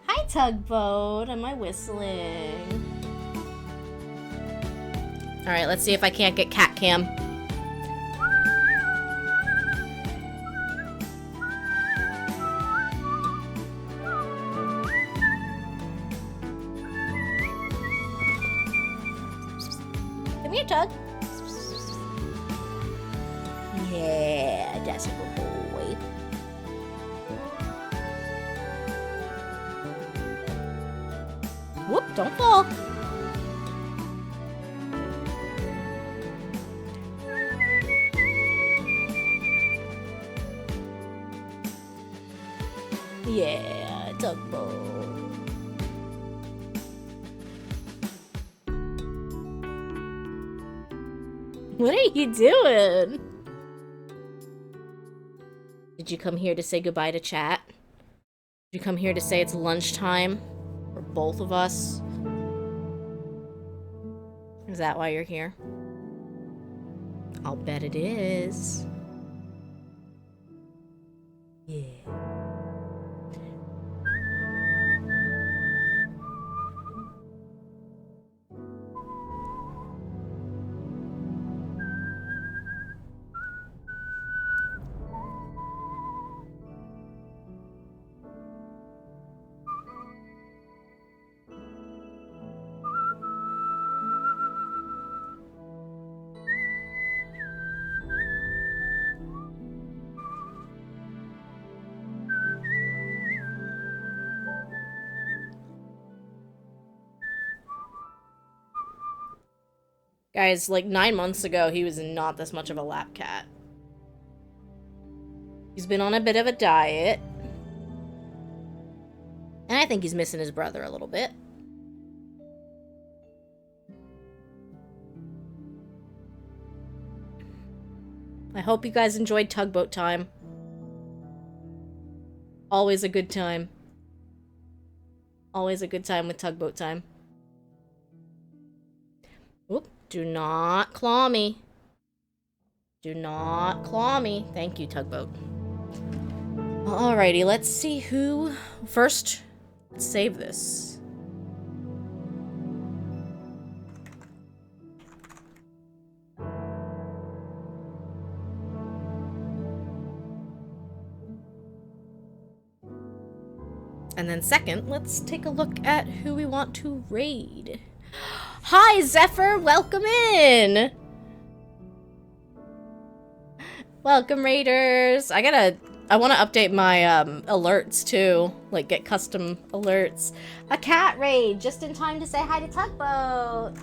Hi, Tugboat. Am I whistling? Alright, let's see if I can't get cat cam. Tug. Yeah, that's a good boy. Whoop, don't fall. Yeah, tugboat. What are you doing? Did you come here to say goodbye to chat? Did you come here to say it's lunchtime for both of us? Is that why you're here? I'll bet it is. Yeah. Guys, like 9 months ago, he was not this much of a lap cat. He's been on a bit of a diet. And I think he's missing his brother a little bit. I hope you guys enjoyed Tugboat Time. Always a good time. Always a good time with Tugboat Time. Whoop. Do not claw me. Do not claw me. Thank you, Tugboat. Alrighty, let's see who... First, let's save this. And then second, let's take a look at who we want to raid. Hi, Zephyr! Welcome in! Welcome, raiders! I want to update my, alerts, too. Like, get custom alerts. A cat raid! Just in time to say hi to Tugboat!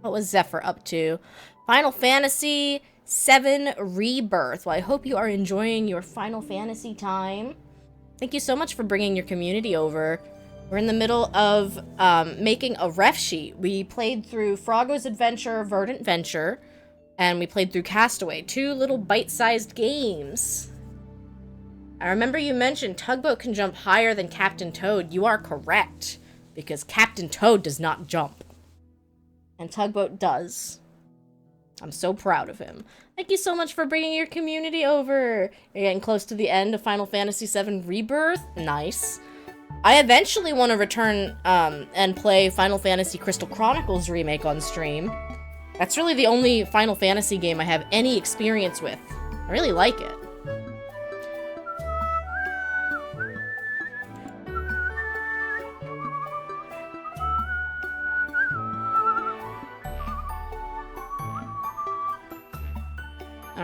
What was Zephyr up to? Final Fantasy VII Rebirth. Well, I hope you are enjoying your Final Fantasy time. Thank you so much for bringing your community over. We're in the middle of making a ref sheet. We played through Froggo's Adventure, Verdant Venture, and we played through Castaway. 2 little bite-sized games. I remember you mentioned Tugboat can jump higher than Captain Toad. You are correct, because Captain Toad does not jump. And Tugboat does. I'm so proud of him. Thank you so much for bringing your community over. You're getting close to the end of Final Fantasy VII Rebirth. Nice. I eventually want to return and play Final Fantasy Crystal Chronicles Remake on stream. That's really the only Final Fantasy game I have any experience with. I really like it.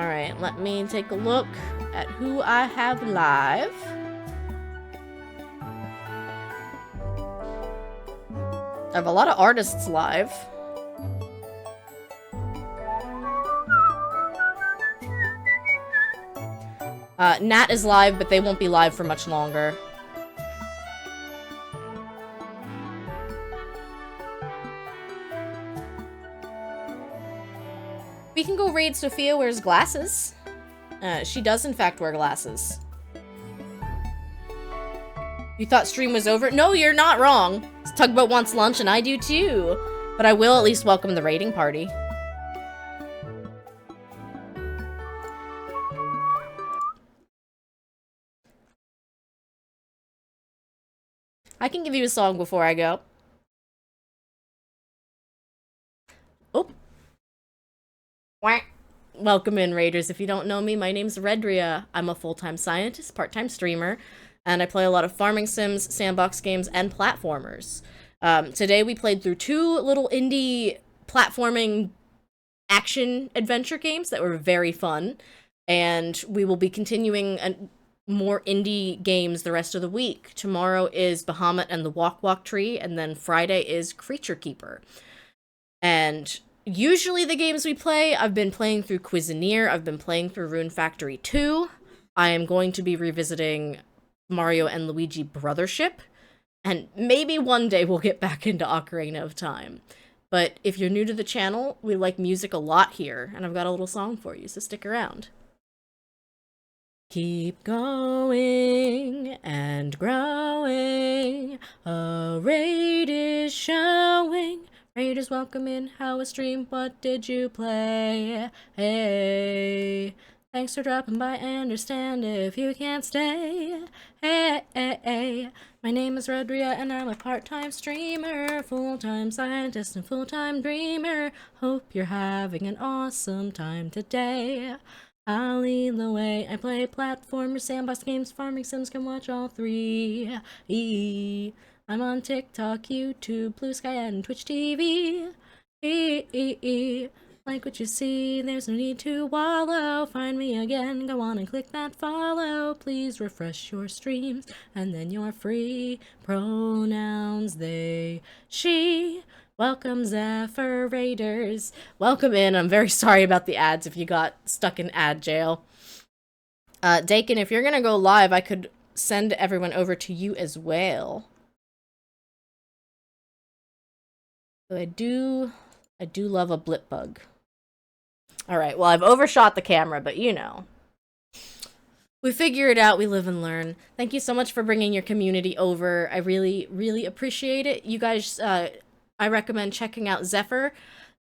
Alright, let me take a look at who I have live. I have a lot of artists live. Nat is live, but they won't be live for much longer. We can go raid Sophia wears glasses. She does in fact wear glasses. You thought stream was over? No, you're not wrong. Tugboat wants lunch and I do too. But I will at least welcome the raiding party. I can give you a song before I go. Oh. Whack. Welcome in, Raiders. If you don't know me, my name's Redria. I'm a full-time scientist, part-time streamer, and I play a lot of farming sims, sandbox games, and platformers. Today we played through 2 little indie platforming action adventure games that were very fun, and we will be continuing more indie games the rest of the week. Tomorrow is Bahamut and the Walk Walk Tree, and then Friday is Creature Keeper. And usually the games we play, I've been playing through Cuisinier, I've been playing through Rune Factory 2, I am going to be revisiting Mario and Luigi Brothership, and maybe one day we'll get back into Ocarina of Time. But if you're new to the channel, we like music a lot here, and I've got a little song for you, so stick around. Keep going and growing, a raid is showing. Raiders welcome in, how was stream, what did you play? Hey, thanks for dropping by, I understand if you can't stay. Hey, my name is Redria and I'm a part-time streamer, full-time scientist and full-time dreamer. Hope you're having an awesome time today. I'll lead the way, I play platformers, sandbox games, farming sims, can watch all 3. I'm on TikTok, YouTube, Blue Sky, and Twitch TV. Like what you see, there's no need to wallow. Find me again, go on and click that follow. Please refresh your streams, and then you're free. Pronouns they, she. Welcome, Zephyr Raiders. Welcome in. I'm very sorry about the ads if you got stuck in ad jail. Dakin, if you're gonna go live, I could send everyone over to you as well. So I do love a blip bug. Alright, well, I've overshot the camera, but you know. We figure it out, we live and learn. Thank you so much for bringing your community over. I really, really appreciate it. You guys, I recommend checking out Zephyr.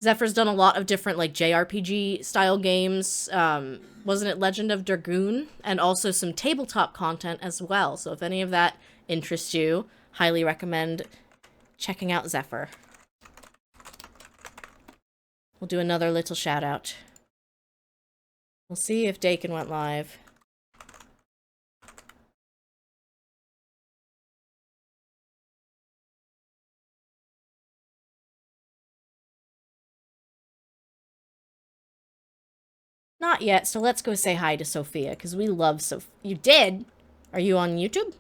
Zephyr's done a lot of different, like, JRPG style games. Wasn't it Legend of Dragoon? And also some tabletop content as well. So if any of that interests you, highly recommend checking out Zephyr. We'll do another little shout out. We'll see if Dakin went live. Not yet, so let's go say hi to Sophia, because we love Sophia. You did? Are you on YouTube?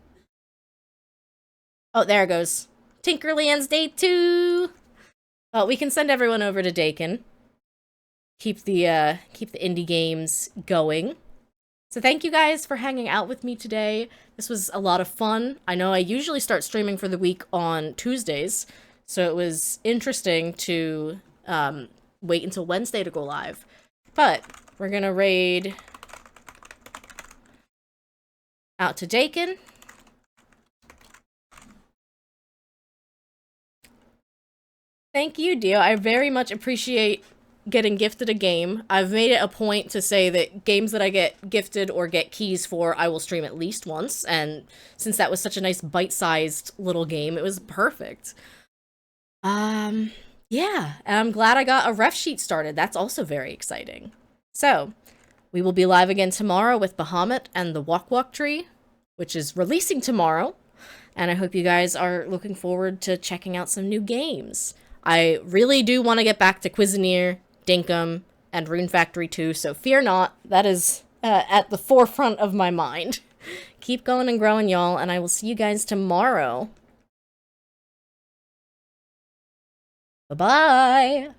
Oh, there it goes. Tinkerland's Day 2! Well, we can send everyone over to Dakin. Keep the indie games going. So thank you guys for hanging out with me today. This was a lot of fun. I know I usually start streaming for the week on Tuesdays, so it was interesting to wait until Wednesday to go live. But we're gonna raid out to Dakin. Thank you, Dio. I very much appreciate getting gifted a game. I've made it a point to say that games that I get gifted or get keys for, I will stream at least once, and since that was such a nice bite-sized little game, it was perfect. Yeah, and I'm glad I got a ref sheet started. That's also very exciting. So, we will be live again tomorrow with Bahamut and the Walk Walk Tree, which is releasing tomorrow, and I hope you guys are looking forward to checking out some new games. I really do want to get back to Cuisinier, Dinkum, and Rune Factory 2, so fear not. That is at the forefront of my mind. Keep going and growing, y'all, and I will see you guys tomorrow. Bye-bye!